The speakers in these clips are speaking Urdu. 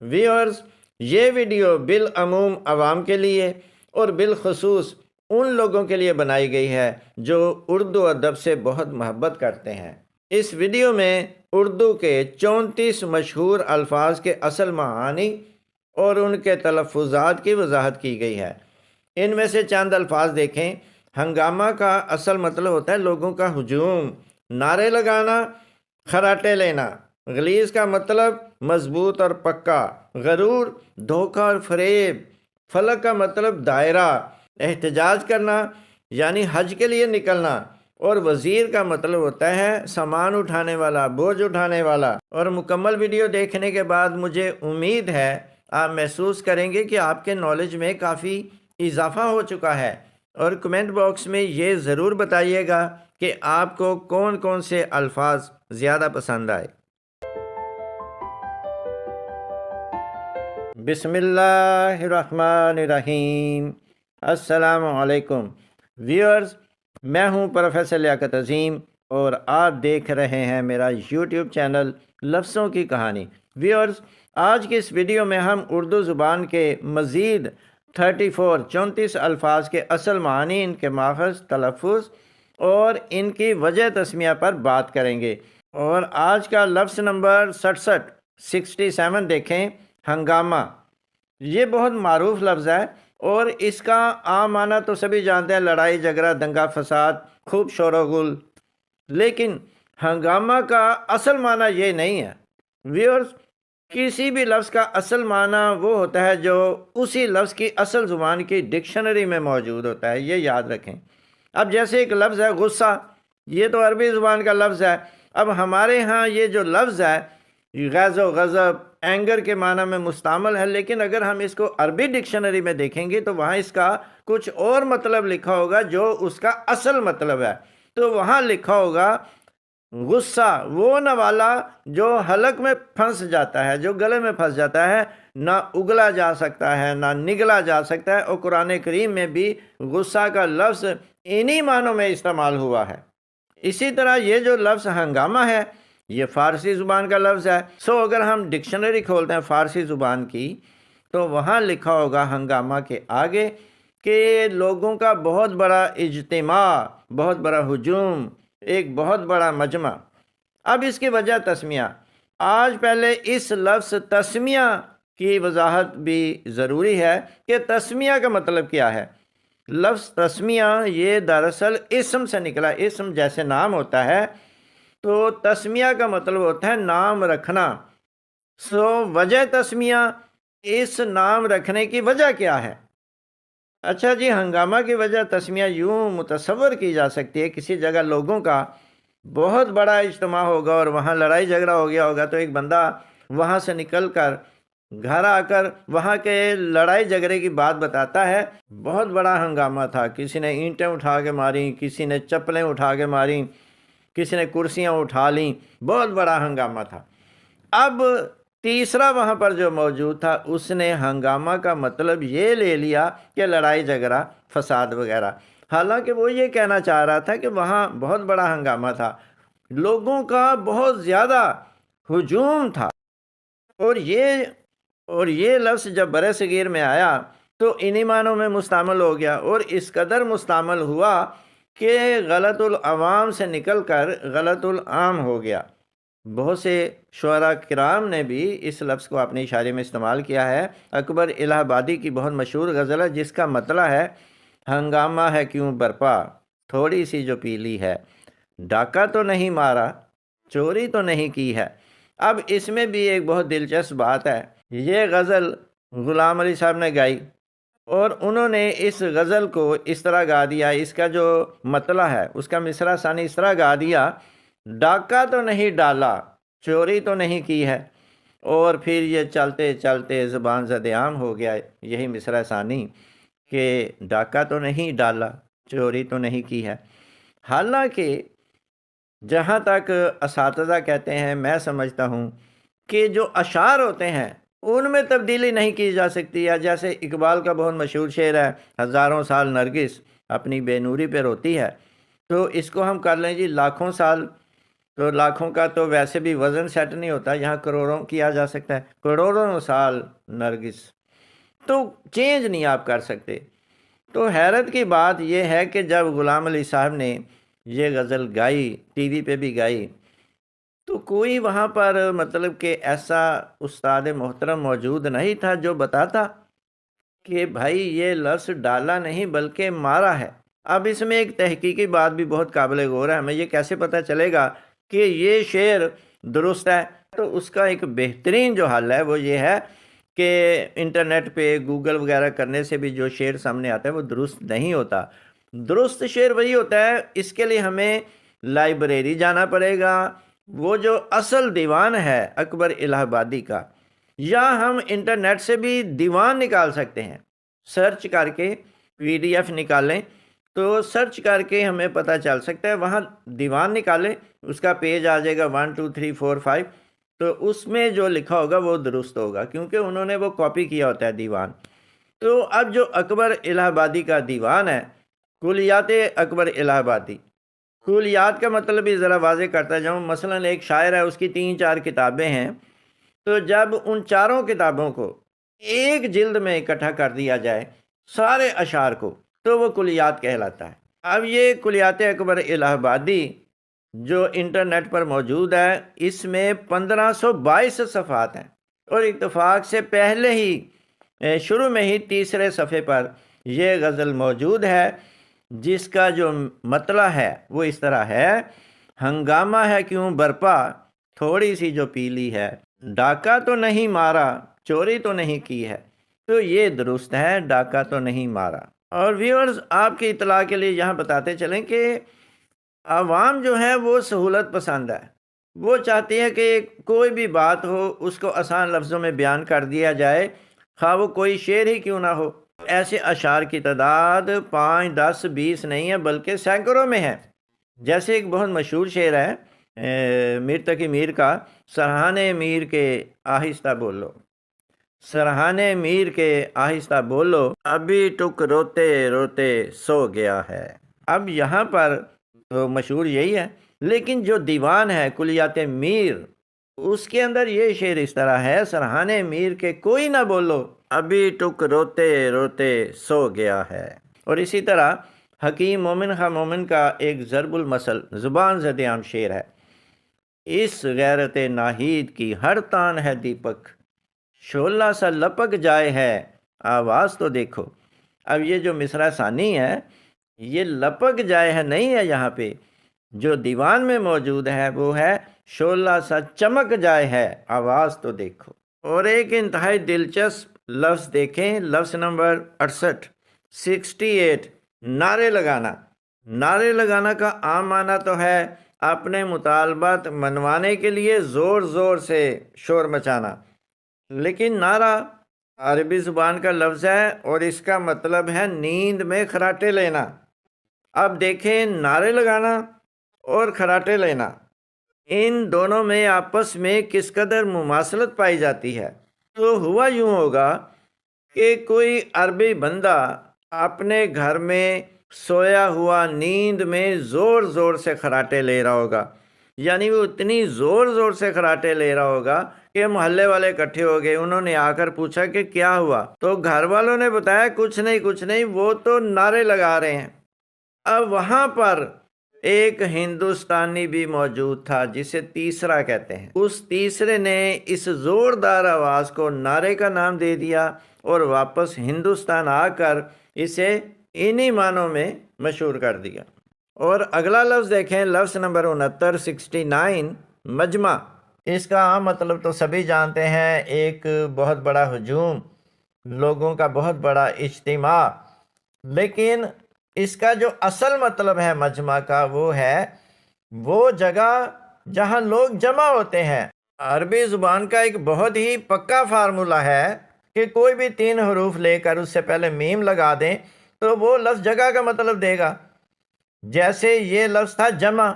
ویورز، یہ ویڈیو بالعموم عوام کے لیے اور بالخصوص ان لوگوں کے لیے بنائی گئی ہے جو اردو ادب سے بہت محبت کرتے ہیں۔ اس ویڈیو میں اردو کے 34 مشہور الفاظ کے اصل معانی اور ان کے تلفظات کی وضاحت کی گئی ہے۔ ان میں سے چند الفاظ دیکھیں۔ ہنگامہ کا اصل مطلب ہوتا ہے لوگوں کا ہجوم، نعرے لگانا، خراٹے لینا۔ غلیظ کا مطلب مضبوط اور پکا۔ غرور، دھوکہ اور فریب۔ فلک کا مطلب دائرہ، احتجاج کرنا یعنی حج کے لیے نکلنا۔ اور وزیر کا مطلب ہوتا ہے سامان اٹھانے والا، بوجھ اٹھانے والا۔ اور مکمل ویڈیو دیکھنے کے بعد مجھے امید ہے آپ محسوس کریں گے کہ آپ کے نالج میں کافی اضافہ ہو چکا ہے، اور کمنٹ باکس میں یہ ضرور بتائیے گا کہ آپ کو کون کون سے الفاظ زیادہ پسند آئے۔ بسم اللہ الرحمن الرحیم۔ السلام علیکم ویورز، میں ہوں پروفیسر لیاقت عظیم اور آپ دیکھ رہے ہیں میرا یوٹیوب چینل لفظوں کی کہانی۔ ویورز، آج کی اس ویڈیو میں ہم اردو زبان کے مزید 34 الفاظ کے اصل معنی، ان کے ماخذ، تلفظ اور ان کی وجہ تسمیہ پر بات کریں گے۔ اور آج کا لفظ نمبر 67 دیکھیں، ہنگامہ۔ یہ بہت معروف لفظ ہے اور اس کا عام معنی تو سبھی جانتے ہیں، لڑائی جھگڑا، دنگا فساد، خوب شور و غل۔ لیکن ہنگامہ کا اصل معنی یہ نہیں ہے۔ ویورز، کسی بھی لفظ کا اصل معنی وہ ہوتا ہے جو اسی لفظ کی اصل زبان کی ڈکشنری میں موجود ہوتا ہے، یہ یاد رکھیں۔ اب جیسے ایک لفظ ہے غصہ، یہ تو عربی زبان کا لفظ ہے۔ اب ہمارے ہاں یہ جو لفظ ہے غیظ و غضب، اینگر کے معنی میں مستعمل ہے، لیکن اگر ہم اس کو عربی ڈکشنری میں دیکھیں گے تو وہاں اس کا کچھ اور مطلب لکھا ہوگا جو اس کا اصل مطلب ہے۔ تو وہاں لکھا ہوگا غصہ وہ نوالا جو حلق میں پھنس جاتا ہے، جو گلے میں پھنس جاتا ہے، نہ اگلا جا سکتا ہے نہ نگلا جا سکتا ہے۔ اور قرآن کریم میں بھی غصہ کا لفظ انہی معنوں میں استعمال ہوا ہے۔ اسی طرح یہ جو لفظ ہنگامہ ہے یہ فارسی زبان کا لفظ ہے۔ اگر ہم ڈکشنری کھولتے ہیں فارسی زبان کی تو وہاں لکھا ہوگا ہنگامہ کے آگے کہ لوگوں کا بہت بڑا اجتماع، بہت بڑا ہجوم، ایک بہت بڑا مجمع۔ اب اس کی وجہ تسمیہ۔ آج پہلے اس لفظ تسمیہ کی وضاحت بھی ضروری ہے کہ تسمیہ کا مطلب کیا ہے۔ لفظ تسمیہ یہ دراصل اسم سے نکلا۔ اسم جیسے نام ہوتا ہے تو تسمیہ کا مطلب ہوتا ہے نام رکھنا۔ وجہ تسمیہ، اس نام رکھنے کی وجہ کیا ہے؟ اچھا جی، ہنگامہ کی وجہ تسمیہ یوں متصور کی جا سکتی ہے، کسی جگہ لوگوں کا بہت بڑا اجتماع ہوگا اور وہاں لڑائی جھگڑا ہو گیا ہوگا، تو ایک بندہ وہاں سے نکل کر گھر آ کر وہاں کے لڑائی جھگڑے کی بات بتاتا ہے۔ بہت بڑا ہنگامہ تھا، کسی نے اینٹیں اٹھا کے ماری، کسی نے چپلیں اٹھا کے ماری، کسی نے کرسیاں اٹھا لیں، بہت بڑا ہنگامہ تھا۔ اب تیسرا وہاں پر جو موجود تھا اس نے ہنگامہ کا مطلب یہ لے لیا کہ لڑائی جھگڑا، فساد وغیرہ، حالانکہ وہ یہ کہنا چاہ رہا تھا کہ وہاں بہت بڑا ہنگامہ تھا، لوگوں کا بہت زیادہ ہجوم تھا۔ اور یہ لفظ جب برِ صغیر میں آیا تو انہی معنوں میں مستعمل ہو گیا، اور اس قدر مستعمل ہوا کہ غلط العوام سے نکل کر غلط العام ہو گیا۔ بہت سے شعراء کرام نے بھی اس لفظ کو اپنی شاعری میں استعمال کیا ہے۔ اکبر الہ آبادی کی بہت مشہور غزل ہے جس کا مطلع ہے ہنگامہ ہے کیوں برپا، تھوڑی سی جو پیلی ہے، ڈاکہ تو نہیں مارا، چوری تو نہیں کی ہے۔ اب اس میں بھی ایک بہت دلچسپ بات ہے۔ یہ غزل غلام علی صاحب نے گائی اور انہوں نے اس غزل کو اس طرح گا دیا، اس کا جو مطلع ہے اس کا مصرع ثانی اس طرح گا دیا، ڈاکہ تو نہیں ڈالا، چوری تو نہیں کی ہے۔ اور پھر یہ چلتے چلتے زبان زد عام ہو گیا یہی مصرع ثانی کہ ڈاکہ تو نہیں ڈالا، چوری تو نہیں کی ہے۔ حالانکہ جہاں تک اساتذہ کہتے ہیں، میں سمجھتا ہوں کہ جو اشعار ہوتے ہیں ان میں تبدیلی نہیں کی جا سکتی ہے۔ جیسے اقبال کا بہت مشہور شعر ہے، ہزاروں سال نرگس اپنی بے نوری پہ روتی ہے، تو اس کو ہم کر لیں جی لاکھوں سال تو لاکھوں کا تو ویسے بھی وزن سیٹ نہیں ہوتا، یہاں کروڑوں کیا جا سکتا ہے، کروڑوں سال نرگس، تو چینج نہیں آپ کر سکتے۔ تو حیرت کی بات یہ ہے کہ جب غلام علی صاحب نے یہ غزل گائی، ٹی وی پہ بھی گائی، تو کوئی وہاں پر مطلب کہ ایسا استاد محترم موجود نہیں تھا جو بتاتا کہ بھائی یہ لفظ ڈالا نہیں بلکہ مارا ہے۔ اب اس میں ایک تحقیقی بات بھی بہت قابل غور ہے، ہمیں یہ کیسے پتہ چلے گا کہ یہ شعر درست ہے؟ تو اس کا ایک بہترین جو حل ہے وہ یہ ہے کہ انٹرنیٹ پہ گوگل وغیرہ کرنے سے بھی جو شعر سامنے آتا ہے وہ درست نہیں ہوتا۔ درست شعر وہی ہوتا ہے، اس کے لیے ہمیں لائبریری جانا پڑے گا، وہ جو اصل دیوان ہے اکبر الہ آبادی کا، یا ہم انٹرنیٹ سے بھی دیوان نکال سکتے ہیں، سرچ کر کے PDF نکالیں تو سرچ کر کے ہمیں پتہ چل سکتا ہے، وہاں دیوان نکالیں، اس کا پیج آ جائے گا 1 2 3 4 5، تو اس میں جو لکھا ہوگا وہ درست ہوگا، کیونکہ انہوں نے وہ کاپی کیا ہوتا ہے دیوان۔ تو اب جو اکبر الہ آبادی کا دیوان ہے، کلیات اکبر الہ آبادی، کلیات کا مطلب بھی ذرا واضح کرتا جاؤں، مثلا ایک شاعر ہے، اس کی 3 4 کتابیں ہیں، تو جب ان چاروں کتابوں کو ایک جلد میں اکٹھا کر دیا جائے سارے اشعار کو تو وہ کلیات کہلاتا ہے۔ اب یہ کلیات اکبر الہ آبادی جو انٹرنیٹ پر موجود ہے، اس میں 1522 صفحات ہیں، اور اتفاق سے پہلے ہی شروع میں ہی تیسرے صفحے پر یہ غزل موجود ہے، جس کا جو مطلع ہے وہ اس طرح ہے: ہنگامہ ہے کیوں برپا تھوڑی سی جو پیلی ہے، ڈاکہ تو نہیں مارا چوری تو نہیں کی ہے۔ تو یہ درست ہے، ڈاکہ تو نہیں مارا۔ اور ویورز، آپ کی اطلاع کے لیے یہاں بتاتے چلیں کہ عوام جو ہے وہ سہولت پسند ہے، وہ چاہتی ہے کہ کوئی بھی بات ہو اس کو آسان لفظوں میں بیان کر دیا جائے، خواہ وہ کوئی شعر ہی کیوں نہ ہو۔ ایسے اشعار کی تعداد 5 10 20 نہیں ہے بلکہ سینکڑوں میں ہے۔ جیسے ایک بہت مشہور شعر ہے میر تقی میر کا: سرہانے میر کے آہستہ بولو، سرہانے میر کے آہستہ بولو، ابھی ٹک روتے روتے سو گیا ہے۔ اب یہاں پر تو مشہور یہی ہے، لیکن جو دیوان ہے کلیات میر، اس کے اندر یہ شعر اس طرح ہے: سرہانے میر کے کوئی نہ بولو، ابھی ٹک روتے روتے سو گیا ہے۔ اور اسی طرح حکیم مومن خواہ مومن کا ایک ضرب المثل زبان زد عام شعر ہے: اس غیرت ناہید کی ہر تان ہے دیپک، شعلہ سا لپک جائے ہے آواز تو دیکھو۔ اب یہ جو مصرع ثانی ہے، یہ لپک جائے ہے نہیں ہے، یہاں پہ جو دیوان میں موجود ہے وہ ہے شعلہ سا چمک جائے ہے آواز تو دیکھو۔ اور ایک انتہائی دلچسپ لفظ دیکھیں، لفظ نمبر 68 نعرے لگانا۔ نعرے لگانا کا عام معنی تو ہے اپنے مطالبات منوانے کے لیے زور زور سے شور مچانا، لیکن نعرہ عربی زبان کا لفظ ہے اور اس کا مطلب ہے نیند میں خراٹے لینا۔ اب دیکھیں، نعرے لگانا اور خراٹے لینا، ان دونوں میں آپس میں کس قدر مماثلت پائی جاتی ہے۔ تو ہوا یوں ہوگا کہ کوئی عربی بندہ اپنے گھر میں سویا ہوا نیند میں زور زور سے خراٹے لے رہا ہوگا، یعنی وہ اتنی زور زور سے خراٹے لے رہا ہوگا کہ محلے والے اکٹھے ہو گئے، انہوں نے آ کر پوچھا کہ کیا ہوا، تو گھر والوں نے بتایا کچھ نہیں وہ تو نعرے لگا رہے ہیں۔ اب وہاں پر ایک ہندوستانی بھی موجود تھا جسے تیسرا کہتے ہیں، اس تیسرے نے اس زوردار آواز کو نعرے کا نام دے دیا اور واپس ہندوستان آ کر اسے انہی معنوں میں مشہور کر دیا۔ اور اگلا لفظ دیکھیں، لفظ نمبر 69 مجمع۔ اس کا عام مطلب تو سبھی جانتے ہیں، ایک بہت بڑا ہجوم، لوگوں کا بہت بڑا اجتماع، لیکن اس کا جو اصل مطلب ہے مجمع کا وہ ہے وہ جگہ جہاں لوگ جمع ہوتے ہیں۔ عربی زبان کا ایک بہت ہی پکا فارمولہ ہے کہ کوئی بھی 3 حروف لے کر اس سے پہلے میم لگا دیں تو وہ لفظ جگہ کا مطلب دے گا۔ جیسے یہ لفظ تھا جمع،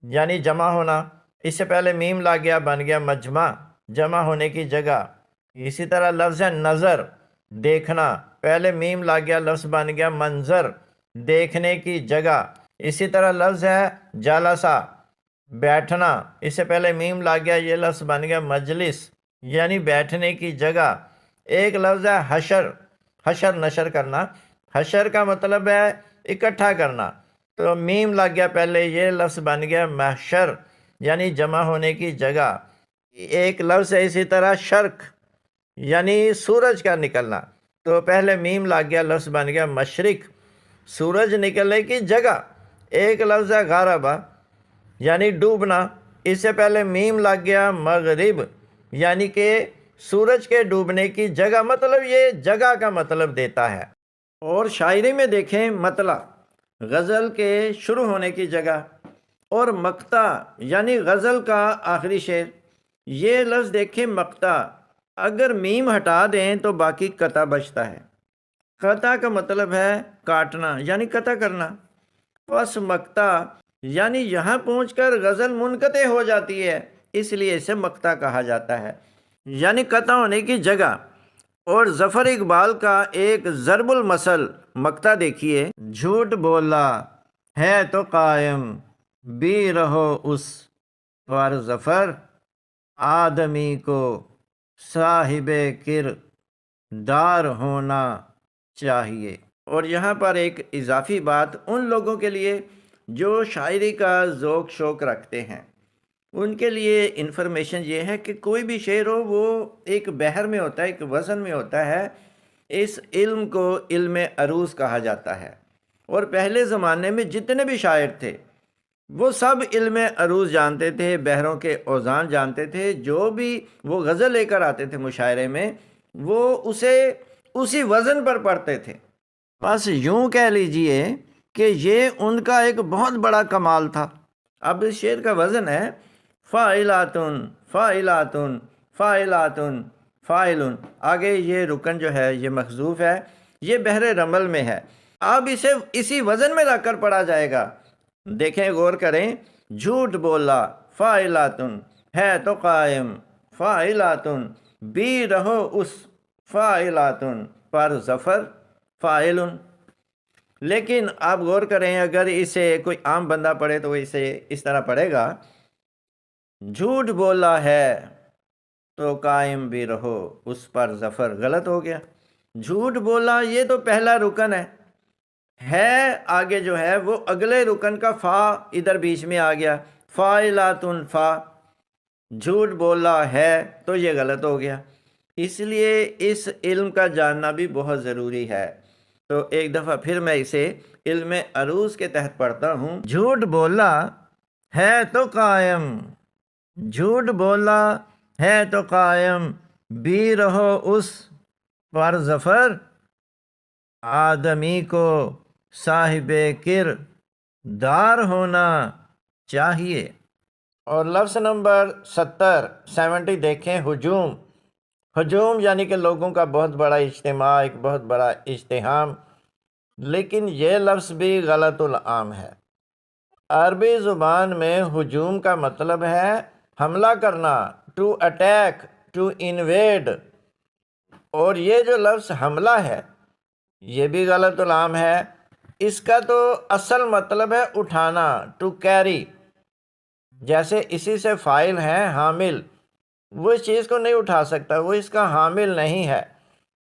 یعنی جمع ہونا، اس سے پہلے میم لا گیا، بن گیا مجمع، جمع ہونے کی جگہ۔ اسی طرح لفظ ہے نظر، دیکھنا، پہلے میم لا گیا، لفظ بن گیا منظر، دیکھنے کی جگہ۔ اسی طرح لفظ ہے جالسا، بیٹھنا، اس سے پہلے میم لگ گیا، یہ لفظ بن گیا مجلس یعنی بیٹھنے کی جگہ۔ ایک لفظ ہے حشر، حشر نشر کرنا، حشر کا مطلب ہے اکٹھا کرنا، تو میم لگ گیا پہلے، یہ لفظ بن گیا محشر یعنی جمع ہونے کی جگہ۔ ایک لفظ ہے اسی طرح شرق یعنی سورج کا نکلنا، تو پہلے میم لگ گیا، لفظ بن گیا مشرق، سورج نکلنے کی جگہ۔ ایک لفظ ہے غاربہ یعنی ڈوبنا، اس سے پہلے میم لگ گیا مغرب یعنی کہ سورج کے ڈوبنے کی جگہ، مطلب یہ جگہ کا مطلب دیتا ہے۔ اور شاعری میں دیکھیں مطلع غزل کے شروع ہونے کی جگہ، اور مقطع یعنی غزل کا آخری شعر، یہ لفظ دیکھیں مقطع، اگر میم ہٹا دیں تو باقی قطع بچتا ہے۔ قطع کا مطلب ہے کاٹنا یعنی قطع کرنا، پس مقطع یعنی یہاں پہنچ کر غزل منقطع ہو جاتی ہے، اس لیے اسے مقطع کہا جاتا ہے، یعنی قطع ہونے کی جگہ۔ اور ظفر اقبال کا ایک ضرب المثل مقطع دیکھیے، جھوٹ بولا ہے تو قائم بھی رہو اس پر ظفر، آدمی کو صاحب کردار ہونا چاہیے۔ اور یہاں پر ایک اضافی بات ان لوگوں کے لیے جو شاعری کا ذوق شوق رکھتے ہیں، ان کے لیے انفارمیشن یہ ہے کہ کوئی بھی شعر ہو وہ ایک بحر میں ہوتا ہے، ایک وزن میں ہوتا ہے۔ اس علم کو علم عروض کہا جاتا ہے، اور پہلے زمانے میں جتنے بھی شاعر تھے وہ سب علم عروض جانتے تھے، بحروں کے اوزان جانتے تھے، جو بھی وہ غزل لے کر آتے تھے مشاعرے میں وہ اسے اسی وزن پر پڑھتے تھے۔ بس یوں کہہ لیجئے کہ یہ ان کا ایک بہت بڑا کمال تھا۔ اب اس شعر کا وزن ہے فاعلاتن فاعلاتن فاعلاتن فاعلن، آگے یہ رکن جو ہے یہ محذوف ہے، یہ بحر رمل میں ہے، اب اسے اسی وزن میں رکھ کر پڑھا جائے گا۔ دیکھیں غور کریں، جھوٹ بولا فاعلاتن ہے تو قائم، فاعلاتن بھی رہو اس، فاعلاتن پر ظفر فاعلن۔ لیکن آپ غور کریں، اگر اسے کوئی عام بندہ پڑھے تو وہ اسے اس طرح پڑھے گا، جھوٹ بولا ہے تو قائم بھی رہو اس پر ظفر، غلط ہو گیا۔ جھوٹ بولا یہ تو پہلا رکن ہے آگے جو ہے وہ اگلے رکن کا فا ادھر بیچ میں آ گیا، فاعلاتن فا، جھوٹ بولا ہے تو یہ غلط ہو گیا، اس لیے اس علم کا جاننا بھی بہت ضروری ہے۔ تو ایک دفعہ پھر میں اسے علم عروض کے تحت پڑھتا ہوں، جھوٹ بولا ہے تو قائم، جھوٹ بولا ہے تو قائم بھی رہو اس پر ظفر، آدمی کو صاحب کردار ہونا چاہیے۔ اور لفظ نمبر 70 دیکھیں، ہجوم، ہجوم یعنی کہ لوگوں کا بہت بڑا اجتماع، ایک بہت بڑا اجتماع، لیکن یہ لفظ بھی غلط العام ہے۔ عربی زبان میں ہجوم کا مطلب ہے حملہ کرنا، ٹو اٹیک، ٹو انویڈ، اور یہ جو لفظ حملہ ہے یہ بھی غلط العام ہے۔ اس کا تو اصل مطلب ہے اٹھانا، ٹو کیری، جیسے اسی سے فاعل ہے حامل، وہ اس چیز کو نہیں اٹھا سکتا، وہ اس کا حامل نہیں ہے۔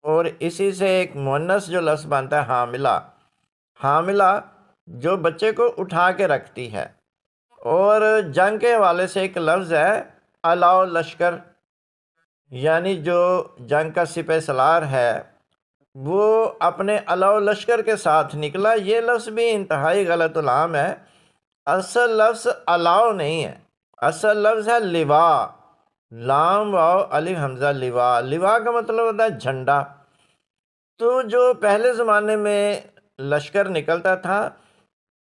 اور اسی سے ایک مؤنث جو لفظ بنتا ہے حاملہ، حاملہ جو بچے کو اٹھا کے رکھتی ہے۔ اور جنگ کے حوالے سے ایک لفظ ہے علاؤ لشکر، یعنی جو جنگ کا سپہ سالار ہے وہ اپنے علاؤ لشکر کے ساتھ نکلا، یہ لفظ بھی انتہائی غلط العام ہے۔ اصل لفظ علاؤ نہیں ہے، اصل لفظ ہے لواء، لام واو الف حمزہ، لواء، لواء کا مطلب ہوتا ہے جھنڈا۔ تو جو پہلے زمانے میں لشکر نکلتا تھا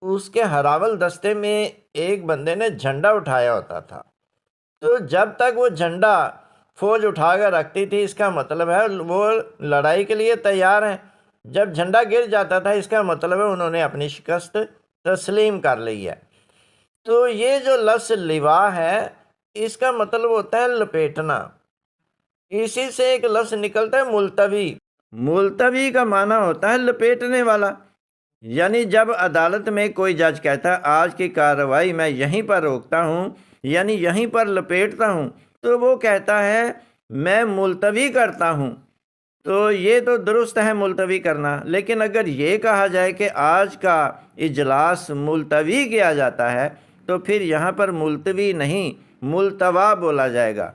اس کے ہراول دستے میں ایک بندے نے جھنڈا اٹھایا ہوتا تھا، تو جب تک وہ جھنڈا فوج اٹھا کر رکھتی تھی اس کا مطلب ہے وہ لڑائی کے لیے تیار ہیں، جب جھنڈا گر جاتا تھا اس کا مطلب ہے انہوں نے اپنی شکست تسلیم کر لی ہے۔ تو یہ جو لفظ لواء ہے اس کا مطلب ہوتا ہے لپیٹنا۔ اسی سے ایک لفظ نکلتا ہے ملتوی، ملتوی کا معنی ہوتا ہے لپیٹنے والا، یعنی جب عدالت میں کوئی جج کہتا ہے آج کی کارروائی میں یہیں پر روکتا ہوں، یعنی یہیں پر لپیٹتا ہوں، تو وہ کہتا ہے میں ملتوی کرتا ہوں، تو یہ تو درست ہے ملتوی کرنا، لیکن اگر یہ کہا جائے کہ آج کا اجلاس ملتوی کیا جاتا ہے تو پھر یہاں پر ملتوی نہیں ملتوا بولا جائے گا،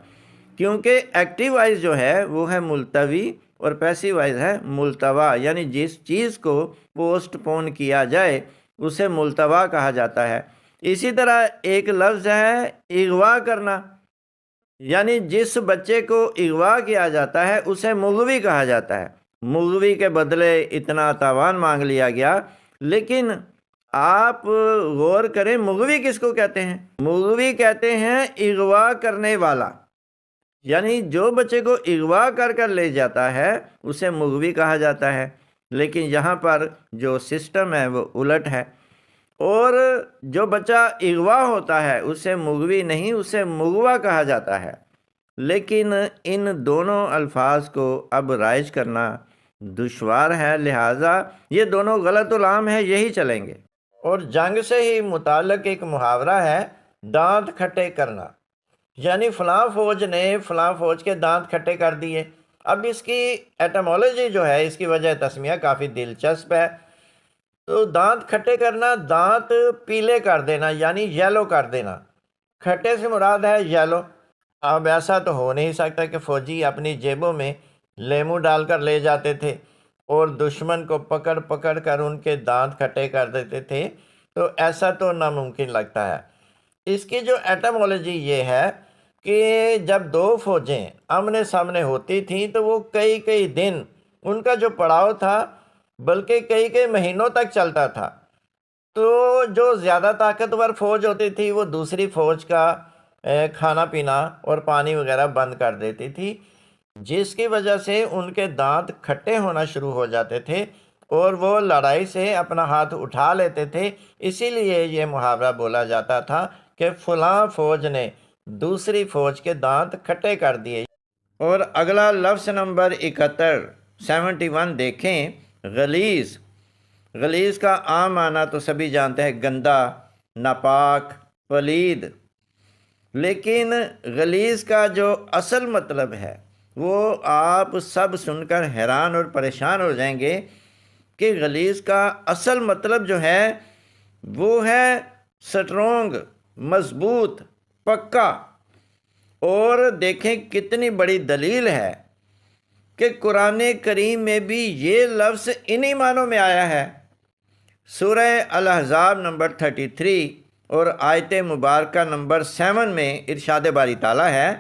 کیونکہ ایکٹیو وائز جو ہے وہ ہے ملتوی اور پیسیو وائز ہے ملتوا، یعنی جس چیز کو پوسٹ پون کیا جائے اسے ملتوا کہا جاتا ہے۔ اسی طرح ایک لفظ ہے اغوا کرنا، یعنی جس بچے کو اغوا کیا جاتا ہے اسے مغوی کہا جاتا ہے، مغوی کے بدلے اتنا تاوان مانگ لیا گیا، لیکن آپ غور کریں مغوی کس کو کہتے ہیں؟ مغوی کہتے ہیں اغوا کرنے والا، یعنی جو بچے کو اغوا کر کر لے جاتا ہے اسے مغوی کہا جاتا ہے، لیکن یہاں پر جو سسٹم ہے وہ الٹ ہے، اور جو بچہ اغوا ہوتا ہے اسے مغوی نہیں اسے مغوا کہا جاتا ہے۔ لیکن ان دونوں الفاظ کو اب رائج کرنا دشوار ہے، لہٰذا یہ دونوں غلط العام ہیں، یہی چلیں گے۔ اور جنگ سے ہی متعلق ایک محاورہ ہے دانت کھٹے کرنا، یعنی فلاں فوج نے فلاں فوج کے دانت کھٹے کر دیے۔ اب اس کی ایٹمالوجی جو ہے، اس کی وجہ تسمیہ کافی دلچسپ ہے۔ تو دانت کھٹے کرنا، دانت پیلے کر دینا یعنی یلو کر دینا، کھٹے سے مراد ہے یلو۔ اب ایسا تو ہو نہیں سکتا کہ فوجی اپنی جیبوں میں لیمو ڈال کر لے جاتے تھے اور دشمن کو پکڑ پکڑ کر ان کے دانت کھٹے کر دیتے تھے، تو ایسا تو ناممکن لگتا ہے۔ اس کی جو ایٹمالوجی یہ ہے کہ جب دو فوجیں آمنے سامنے ہوتی تھیں تو وہ کئی کئی دن ان کا جو پڑاؤ تھا بلکہ کئی کئی مہینوں تک چلتا تھا، تو جو زیادہ طاقتور فوج ہوتی تھی وہ دوسری فوج کا کھانا پینا اور پانی وغیرہ بند کر دیتی تھی، جس کی وجہ سے ان کے دانت کھٹے ہونا شروع ہو جاتے تھے اور وہ لڑائی سے اپنا ہاتھ اٹھا لیتے تھے۔ اسی لیے یہ محاورہ بولا جاتا تھا کہ فلاں فوج نے دوسری فوج کے دانت کھٹے کر دیے۔ اور اگلا لفظ نمبر 71 دیکھیں، غلیظ۔ غلیظ کا عام معنی تو سبھی جانتے ہیں گندا، ناپاک، پلید، لیکن غلیظ کا جو اصل مطلب ہے وہ آپ سب سن کر حیران اور پریشان ہو جائیں گے کہ غلیظ کا اصل مطلب جو ہے وہ ہے سٹرونگ، مضبوط، پکا۔ اور دیکھیں کتنی بڑی دلیل ہے کہ قرآن کریم میں بھی یہ لفظ انہی معنوں میں آیا ہے۔ سورہ الاحزاب نمبر 33 اور آیت مبارکہ نمبر 7 میں ارشاد باری تعالیٰ ہے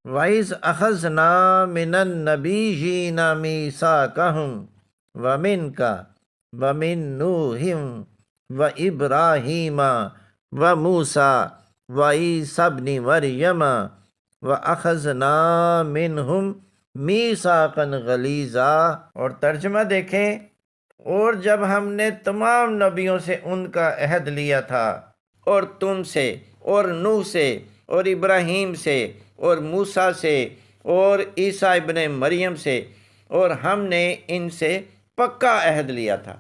وَإِذْ أَخَذْنَا مِنَ النَّبِيِّينَ مِيثَاقَهُمْ وَمِنْكَ وَمِنْ نُوحٍ وَإِبْرَاهِيمَ وَمُوسَى وَعِيسَى ابْنِ مَرْيَمَ وَأَخَذْنَا مِنْهُمْ مِيثَاقًا غَلِيظًا۔ اور ترجمہ دیکھیں، اور جب ہم نے تمام نبیوں سے ان کا عہد لیا تھا، اور تم سے اور نوح سے اور ابراہیم سے اور موسیٰ سے اور عیسیٰ ابن مریم سے، اور ہم نے ان سے پکا عہد لیا تھا۔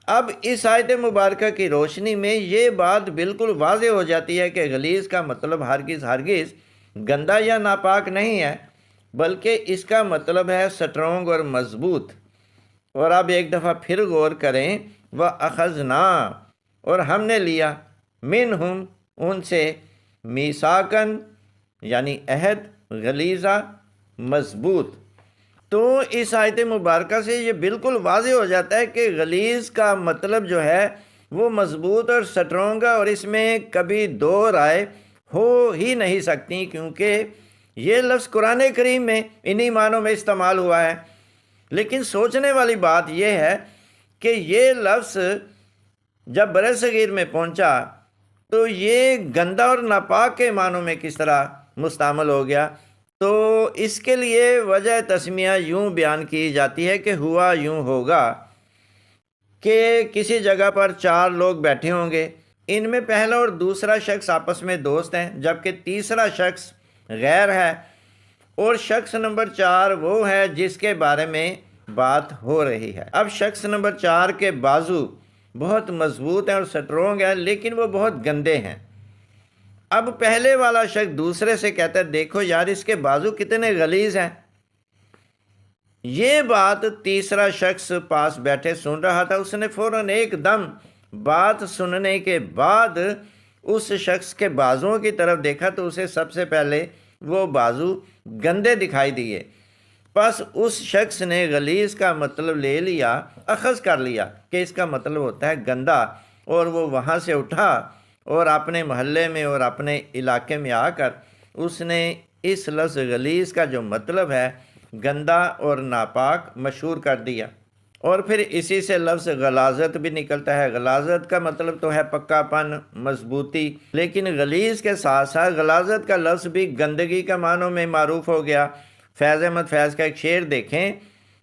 اب اس آیت مبارکہ کی روشنی میں یہ بات بالکل واضح ہو جاتی ہے کہ غلیظ کا مطلب ہرگز ہرگز گندا یا ناپاک نہیں ہے، بلکہ اس کا مطلب ہے سٹرونگ اور مضبوط۔ اور اب ایک دفعہ پھر غور کریں، وَأَخَذْنَا، اور ہم نے لیا، مِنْهُمْ، ان سے، میثاقاً یعنی عہد، غلیظہ، مضبوط۔ تو اس آیت مبارکہ سے یہ بالکل واضح ہو جاتا ہے کہ غلیظ کا مطلب جو ہے وہ مضبوط اور سٹرونگ ہے، اور اس میں کبھی دو رائے ہو ہی نہیں سکتی، کیونکہ یہ لفظ قرآن کریم میں انہی معنوں میں استعمال ہوا ہے۔ لیکن سوچنے والی بات یہ ہے کہ یہ لفظ جب برصغیر میں پہنچا تو یہ گندا اور ناپاک کے معنوں میں کس طرح مستعمل ہو گیا؟ تو اس کے لیے وجہ تسمیہ یوں بیان کی جاتی ہے کہ ہوا یوں ہوگا کہ کسی جگہ پر 4 لوگ بیٹھے ہوں گے، ان میں پہلا اور دوسرا شخص آپس میں دوست ہیں، جبکہ تیسرا شخص غیر ہے، اور شخص نمبر 4 وہ ہے جس کے بارے میں بات ہو رہی ہے۔ اب شخص نمبر 4 کے بازو بہت مضبوط ہیں اور سٹرونگ ہیں، لیکن وہ بہت گندے ہیں۔ اب پہلے والا شخص دوسرے سے کہتا ہے دیکھو یار اس کے بازو کتنے غلیظ ہیں۔ یہ بات تیسرا شخص پاس بیٹھے سن رہا تھا، اس نے فوراً ایک دم بات سننے کے بعد اس شخص کے بازوؤں کی طرف دیکھا تو اسے سب سے پہلے وہ بازو گندے دکھائی دیے۔ پس اس شخص نے غلیظ کا مطلب لے لیا، اخذ کر لیا کہ اس کا مطلب ہوتا ہے گندا، اور وہ وہاں سے اٹھا اور اپنے محلے میں اور اپنے علاقے میں آ کر اس نے اس لفظ غلیظ کا جو مطلب ہے گندا اور ناپاک مشہور کر دیا۔ اور پھر اسی سے لفظ غلاظت بھی نکلتا ہے۔ غلاظت کا مطلب تو ہے پکا پن، مضبوطی، لیکن غلیظ کے ساتھ ساتھ غلاظت کا لفظ بھی گندگی کا معنوں میں معروف ہو گیا۔ فیض احمد فیض کا ایک شعر دیکھیں،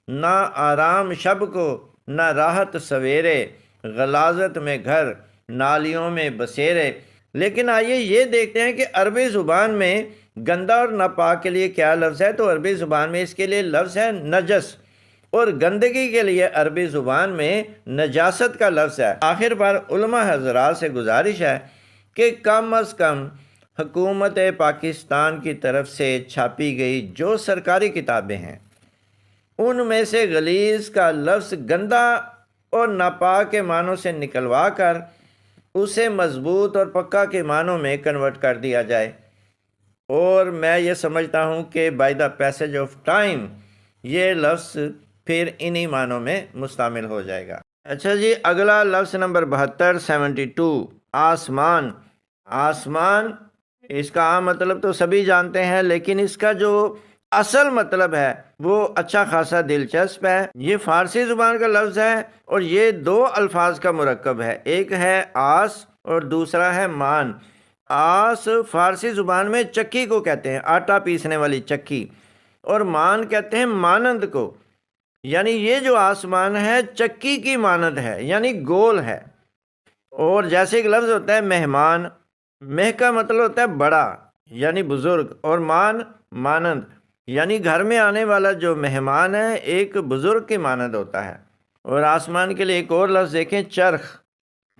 نہ آرام شب کو نہ راحت سویرے، غلاظت میں گھر نالیوں میں بسیرے۔ لیکن آئیے یہ دیکھتے ہیں کہ عربی زبان میں گندا اور ناپاک کے لیے کیا لفظ ہے۔ تو عربی زبان میں اس کے لیے لفظ ہے نجس، اور گندگی کے لیے عربی زبان میں نجاست کا لفظ ہے۔ آخر پر علماء حضرات سے گزارش ہے کہ کم از کم حکومت پاکستان کی طرف سے چھاپی گئی جو سرکاری کتابیں ہیں ان میں سے غلیظ کا لفظ گندا اور ناپاک کے معنوں سے نکلوا کر اسے مضبوط اور پکا کے معنوں میں کنورٹ کر دیا جائے، اور میں یہ سمجھتا ہوں کہ by the passage of time یہ لفظ پھر انہی معنوں میں مستعمل ہو جائے گا۔ اچھا جی، اگلا لفظ نمبر 72 72 آسمان۔ آسمان اس کا عام مطلب تو سبھی جانتے ہیں، لیکن اس کا جو اصل مطلب ہے وہ اچھا خاصا دلچسپ ہے۔ یہ فارسی زبان کا لفظ ہے اور یہ دو الفاظ کا مرکب ہے، ایک ہے آس اور دوسرا ہے مان۔ آس فارسی زبان میں چکی کو کہتے ہیں، آٹا پیسنے والی چکی، اور مان کہتے ہیں مانند کو، یعنی یہ جو آسمان ہے چکی کی مانند ہے، یعنی گول ہے۔ اور جیسے ایک لفظ ہوتا ہے مہمان، مہ کا مطلب ہوتا ہے بڑا یعنی بزرگ، اور مان مانند، یعنی گھر میں آنے والا جو مہمان ہے ایک بزرگ کی مانند ہوتا ہے۔ اور آسمان کے لیے ایک اور لفظ دیکھیں، چرخ۔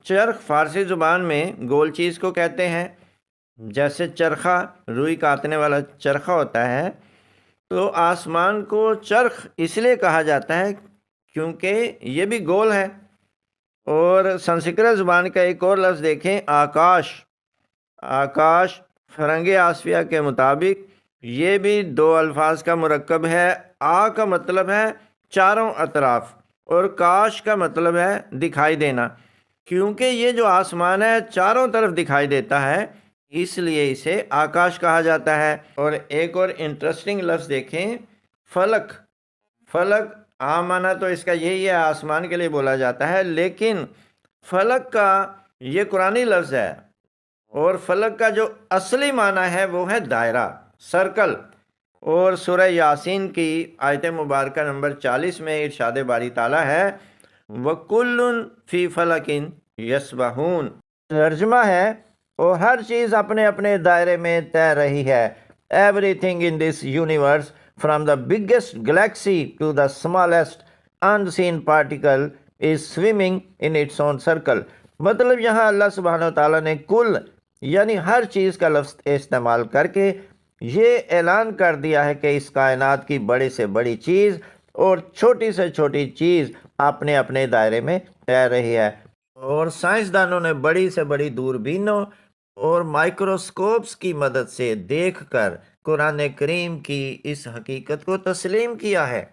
چرخ فارسی زبان میں گول چیز کو کہتے ہیں، جیسے چرخہ روئی کاٹنے والا چرخہ ہوتا ہے، تو آسمان کو چرخ اس لیے کہا جاتا ہے کیونکہ یہ بھی گول ہے۔ اور سنسکرت زبان کا ایک اور لفظ دیکھیں، آکاش۔ آکاش فرنگ آسفیہ کے مطابق یہ بھی دو الفاظ کا مرکب ہے۔ آ کا مطلب ہے چاروں اطراف اور کاش کا مطلب ہے دکھائی دینا، کیونکہ یہ جو آسمان ہے چاروں طرف دکھائی دیتا ہے اس لیے اسے آکاش کہا جاتا ہے۔ اور ایک اور انٹرسٹنگ لفظ دیکھیں، فلک۔ فلک عام معنی تو اس کا یہی ہے، آسمان کے لیے بولا جاتا ہے، لیکن فلک کا یہ قرآنی لفظ ہے، اور فلک کا جو اصلی معنی ہے وہ ہے دائرہ، سرکل۔ اور سورہ یاسین کی آیت مبارکہ نمبر 40 میں ارشاد باری تعالیٰ ہے وَكُلٌّ فِي فَلَكٍ يَسْبَحُونَ۔ ترجمہ ہے اور ہر چیز اپنے اپنے دائرے میں تیر رہی ہے۔ Everything in this universe, from the biggest galaxy to the smallest unseen particle, is swimming in its own circle۔ مطلب یہاں اللہ سبحانہ وتعالیٰ نے کل یعنی ہر چیز کا لفظ استعمال کر کے یہ اعلان کر دیا ہے کہ اس کائنات کی بڑی سے بڑی چیز اور چھوٹی سے چھوٹی چیز اپنے اپنے دائرے میں تیر رہی ہے۔ اور سائنسدانوں نے بڑی سے بڑی دوربینوں اور مائکروسکوپس کی مدد سے دیکھ کر قرآن کریم کی اس حقیقت کو تسلیم کیا ہے۔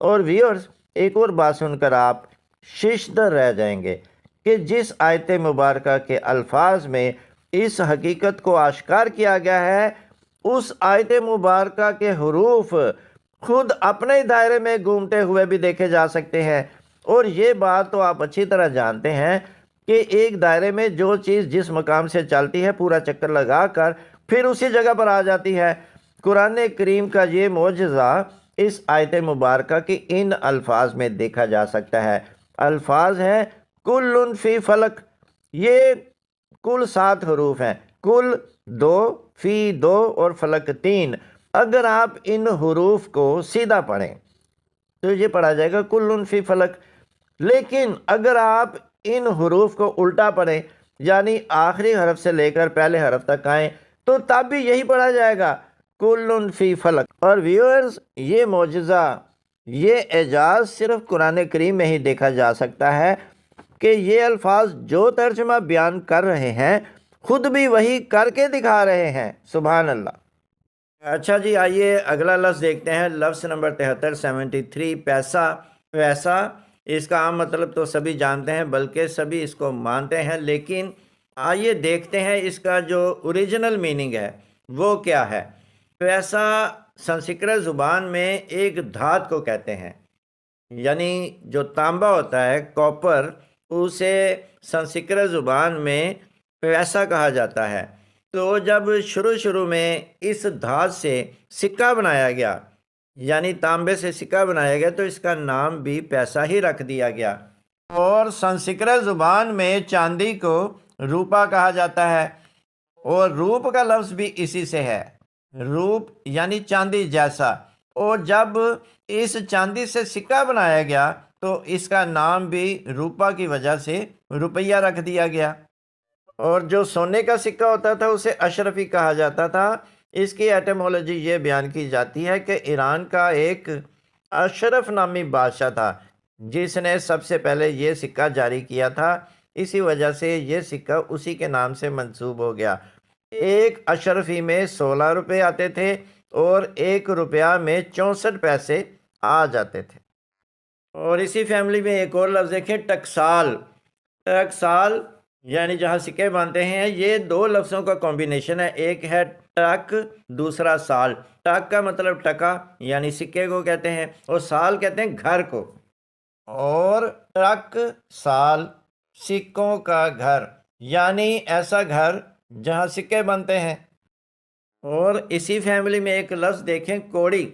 اور ویورز، ایک اور بات سن کر آپ ششدر رہ جائیں گے کہ جس آیت مبارکہ کے الفاظ میں اس حقیقت کو آشکار کیا گیا ہے، اس آیت مبارکہ کے حروف خود اپنے دائرے میں گھومتے ہوئے بھی دیکھے جا سکتے ہیں۔ اور یہ بات تو آپ اچھی طرح جانتے ہیں کہ ایک دائرے میں جو چیز جس مقام سے چلتی ہے پورا چکر لگا کر پھر اسی جگہ پر آ جاتی ہے۔ قرآن کریم کا یہ معجزہ اس آیت مبارکہ کی ان الفاظ میں دیکھا جا سکتا ہے۔ الفاظ ہیں کل فی فلک، یہ کل 7 حروف ہیں، کل 2، فی 2 اور فلک 3۔ اگر آپ ان حروف کو سیدھا پڑھیں تو یہ پڑھا جائے گا کل فی فلک۔ لیکن اگر آپ ان حروف کو الٹا پڑھیں، یعنی آخری حرف سے لے کر پہلے حرف تک آئیں، تو تب بھی یہی پڑھا جائے گا کل فی فلک۔ اور ویورز، یہ معجزہ، یہ اعجاز صرف قرآن کریم میں ہی دیکھا جا سکتا ہے کہ یہ الفاظ جو ترجمہ بیان کر رہے ہیں خود بھی وہی کر کے دکھا رہے ہیں۔ سبحان اللہ۔ اچھا جی، آئیے اگلا لفظ دیکھتے ہیں، لفظ نمبر 73 73، پیسہ۔ پیسہ، اس کا عام مطلب تو سبھی جانتے ہیں، بلکہ سبھی اس کو مانتے ہیں، لیکن آئیے دیکھتے ہیں اس کا جو اوریجنل میننگ ہے وہ کیا ہے۔ پیسہ سنسکرت زبان میں ایک دھات کو کہتے ہیں، یعنی جو تانبا ہوتا ہے، کاپر، اسے سنسکرت زبان میں پیسہ کہا جاتا ہے۔ تو جب شروع میں اس دھات سے سکہ بنایا گیا، یعنی تانبے سے سکہ بنایا گیا، تو اس کا نام بھی پیسہ ہی رکھ دیا گیا۔ اور سنسکرت زبان میں چاندی کو روپا کہا جاتا ہے، اور روپ کا لفظ بھی اسی سے ہے، روپ یعنی چاندی جیسا۔ اور جب اس چاندی سے سکہ بنایا گیا تو اس کا نام بھی روپا کی وجہ سے روپیہ رکھ دیا گیا۔ اور جو سونے کا سکہ ہوتا تھا اسے اشرفی کہا جاتا تھا۔ اس کی ایٹمولوجی یہ بیان کی جاتی ہے کہ ایران کا ایک اشرف نامی بادشاہ تھا جس نے سب سے پہلے یہ سکہ جاری کیا تھا، اسی وجہ سے یہ سکہ اسی کے نام سے منسوب ہو گیا۔ ایک اشرفی میں 16 روپے آتے تھے اور 1 روپیہ میں 64 پیسے آ جاتے تھے۔ اور اسی فیملی میں ایک اور لفظ دیکھیں، ٹکسال۔ ٹکسال یعنی جہاں سکے بنتے ہیں، یہ 2 لفظوں کا کمبینیشن ہے، ایک ہے ٹک، دوسرا سال۔ ٹک کا مطلب ٹکا یعنی سکے کو کہتے ہیں، اور سال کہتے ہیں گھر کو۔ اور ٹک سال، سکوں کا گھر، یعنی ایسا گھر جہاں سکے بنتے ہیں۔ اور اسی فیملی میں ایک لفظ دیکھیں، کوڑی۔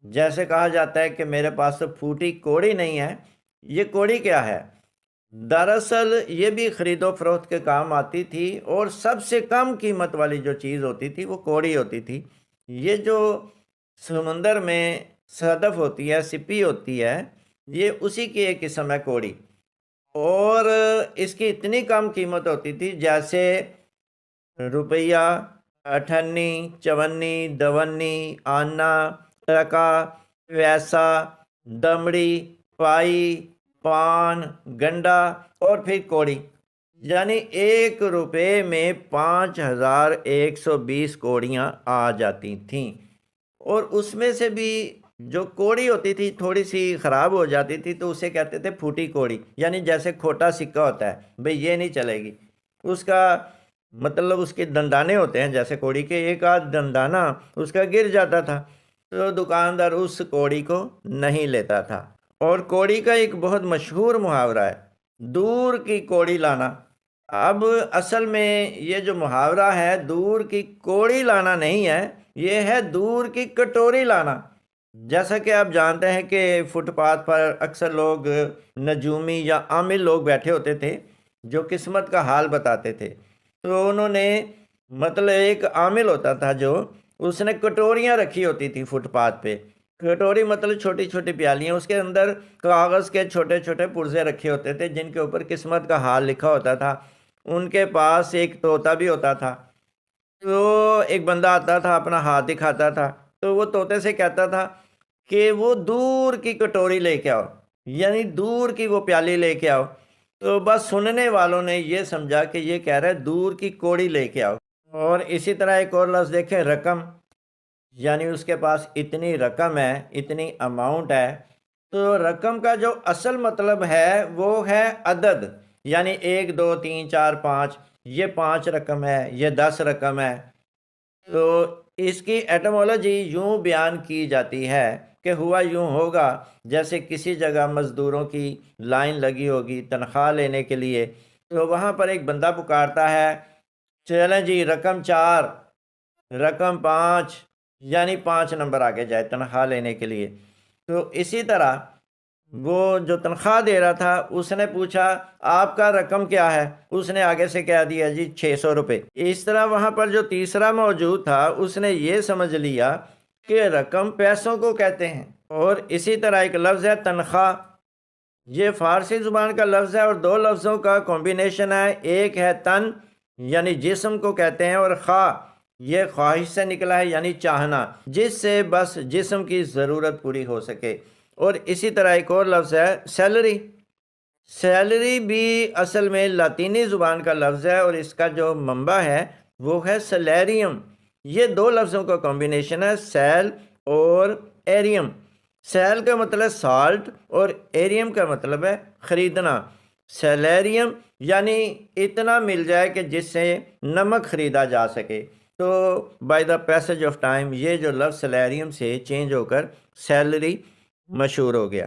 جیسے کہا جاتا ہے کہ میرے پاس تو پھوٹی کوڑی نہیں ہے، یہ کوڑی کیا ہے؟ دراصل یہ بھی خرید و فروخت کے کام آتی تھی، اور سب سے کم قیمت والی جو چیز ہوتی تھی وہ کوڑی ہوتی تھی۔ یہ جو سمندر میں صدف ہوتی ہے، سپی ہوتی ہے، یہ اسی کی ایک قسم ہے کوڑی، اور اس کی اتنی کم قیمت ہوتی تھی جیسے روپیہ، اٹھنی، چونی، دونی، آنا، ٹکا، پیسہ، دمڑی، پائی، پان، گنڈا اور پھر کوڑی، یعنی 1 روپے میں 5120 کوڑیاں آ جاتی تھیں۔ اور اس میں سے بھی جو کوڑی ہوتی تھی تھوڑی سی خراب ہو جاتی تھی تو اسے کہتے تھے پھوٹی کوڑی، یعنی جیسے کھوٹا سکہ ہوتا ہے، بھئی یہ نہیں چلے گی، اس کا مطلب اس کے دندانے ہوتے ہیں جیسے کوڑی کے، ایک آدھ دندانہ اس کا گر جاتا تھا تو دکاندار اس کوڑی کو نہیں لیتا تھا۔ اور کوڑی کا ایک بہت مشہور محاورہ ہے، دور کی کوڑی لانا۔ اب اصل میں یہ جو محاورہ ہے دور کی کوڑی لانا نہیں ہے، یہ ہے دور کی کٹوری لانا۔ جیسا کہ آپ جانتے ہیں کہ فٹ پاتھ پر اکثر لوگ نجومی یا عامل لوگ بیٹھے ہوتے تھے جو قسمت کا حال بتاتے تھے، تو انہوں نے مطلب ایک عامل ہوتا تھا جو اس نے کٹوریاں رکھی ہوتی تھی فٹ پاتھ پہ۔ کٹوری مطلب چھوٹی چھوٹی پیالیاں، اس کے اندر کاغذ کے چھوٹے چھوٹے پرزے رکھے ہوتے تھے جن کے اوپر قسمت کا حال لکھا ہوتا تھا۔ ان کے پاس ایک طوطا بھی ہوتا تھا، تو ایک بندہ آتا تھا اپنا ہاتھ دکھاتا تھا تو وہ طوطے سے کہتا تھا کہ وہ دور کی کٹوری لے کے آؤ، یعنی دور کی وہ پیالی لے کے آؤ۔ تو بس سننے والوں نے یہ سمجھا کہ یہ کہہ رہا ہے دور کی کوڑی لے کے آؤ۔ اور اسی طرح ایک اور لفظ دیکھیں، رقم، یعنی اس کے پاس اتنی رقم ہے، اتنی اماؤنٹ ہے۔ تو رقم کا جو اصل مطلب ہے وہ ہے عدد، یعنی 1 2 3 4 5، یہ 5 رقم ہے، یہ 10 رقم ہے۔ تو اس کی ایٹمولوجی یوں بیان کی جاتی ہے کہ ہوا یوں ہوگا جیسے کسی جگہ مزدوروں کی لائن لگی ہوگی تنخواہ لینے کے لیے، تو وہاں پر ایک بندہ پکارتا ہے، چلیں جی رقم 4، رقم 5، یعنی 5 نمبر آگے جائے تنخواہ لینے کے لیے۔ تو اسی طرح وہ جو تنخواہ دے رہا تھا اس نے پوچھا آپ کا رقم کیا ہے، اس نے آگے سے کہہ دیا جی 600 روپے۔ اس طرح وہاں پر جو تیسرا موجود تھا اس نے یہ سمجھ لیا کہ رقم پیسوں کو کہتے ہیں، اور اسی طرح ایک لفظ ہے تنخواہ، یہ فارسی زبان کا لفظ ہے اور دو لفظوں کا کمبینیشن ہے، ایک ہے تن یعنی جسم کو کہتے ہیں، اور خواہ یہ خواہش سے نکلا ہے یعنی چاہنا، جس سے بس جسم کی ضرورت پوری ہو سکے۔ اور اسی طرح ایک اور لفظ ہے سیلری، سیلری بھی اصل میں لاطینی زبان کا لفظ ہے اور اس کا جو منبع ہے وہ ہے سلیریم، یہ دو لفظوں کا کمبینیشن ہے، سیل اور ایریم۔ سیل کا مطلب سالٹ اور ایریم کا مطلب ہے خریدنا۔ سیلیریم یعنی اتنا مل جائے کہ جس سے نمک خریدا جا سکے، تو by the passage of time یہ جو لفظ سیلیریم سے چینج ہو کر سیلری مشہور ہو گیا۔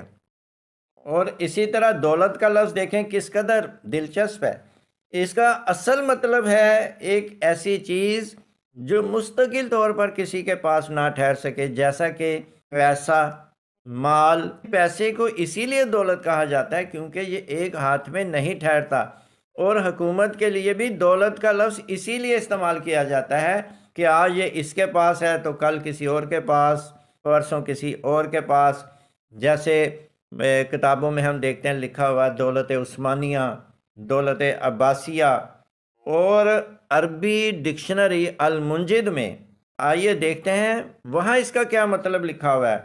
اور اسی طرح دولت کا لفظ دیکھیں کس قدر دلچسپ ہے، اس کا اصل مطلب ہے ایک ایسی چیز جو مستقل طور پر کسی کے پاس نہ ٹھہر سکے، جیسا کہ پیسہ، مال۔ پیسے کو اسی لیے دولت کہا جاتا ہے کیونکہ یہ ایک ہاتھ میں نہیں ٹھہرتا، اور حکومت کے لیے بھی دولت کا لفظ اسی لیے استعمال کیا جاتا ہے کہ آج یہ اس کے پاس ہے تو کل کسی اور کے پاس، پرسوں کسی اور کے پاس۔ جیسے کتابوں میں ہم دیکھتے ہیں لکھا ہوا دولت عثمانیہ، دولت عباسیہ، اور عربی ڈکشنری المنجد میں آئیے دیکھتے ہیں وہاں اس کا کیا مطلب لکھا ہوا ہے۔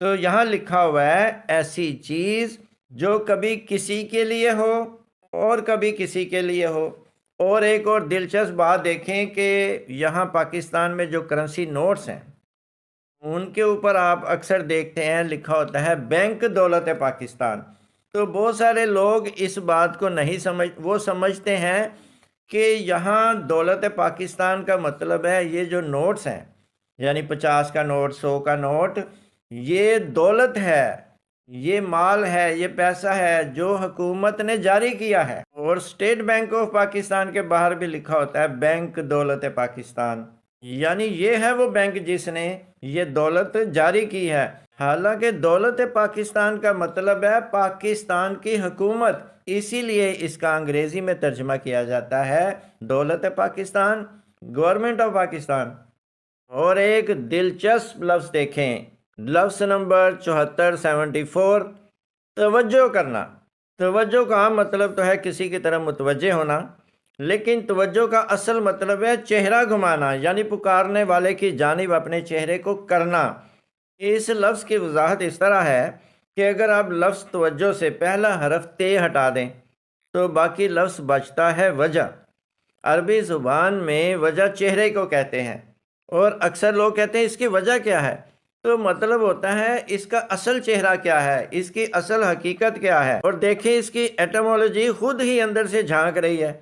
تو یہاں لکھا ہوا ہے ایسی چیز جو کبھی کسی کے لیے ہو اور کبھی کسی کے لیے ہو۔ اور ایک اور دلچسپ بات دیکھیں کہ یہاں پاکستان میں جو کرنسی نوٹس ہیں ان کے اوپر آپ اکثر دیکھتے ہیں لکھا ہوتا ہے بینک دولت پاکستان۔ تو بہت سارے لوگ اس بات کو نہیں وہ سمجھتے ہیں کہ یہاں دولت پاکستان کا مطلب ہے یہ جو نوٹس ہیں، یعنی 50 کا نوٹ، 100 کا نوٹ، یہ دولت ہے، یہ مال ہے، یہ پیسہ ہے جو حکومت نے جاری کیا ہے۔ اور اسٹیٹ بینک آف پاکستان کے باہر بھی لکھا ہوتا ہے بینک دولت پاکستان، یعنی یہ ہے وہ بینک جس نے یہ دولت جاری کی ہے۔ حالانکہ دولت پاکستان کا مطلب ہے پاکستان کی حکومت، اسی لیے اس کا انگریزی میں ترجمہ کیا جاتا ہے دولت پاکستان، گورنمنٹ آف پاکستان۔ اور ایک دلچسپ لفظ دیکھیں، لفظ نمبر 74 توجہ کرنا۔ توجہ کا عام مطلب تو ہے کسی کی طرف متوجہ ہونا، لیکن توجہ کا اصل مطلب ہے چہرہ گھمانا، یعنی پکارنے والے کی جانب اپنے چہرے کو کرنا۔ اس لفظ کی وضاحت اس طرح ہے کہ اگر آپ لفظ توجہ سے پہلا حرف تے ہٹا دیں تو باقی لفظ بچتا ہے وجہ۔ عربی زبان میں وجہ چہرے کو کہتے ہیں، اور اکثر لوگ کہتے ہیں اس کی وجہ کیا ہے، تو مطلب ہوتا ہے اس کا اصل چہرہ کیا ہے، اس کی اصل حقیقت کیا ہے۔ اور دیکھیں اس کی ایٹمولوجی خود ہی اندر سے جھانک رہی ہے۔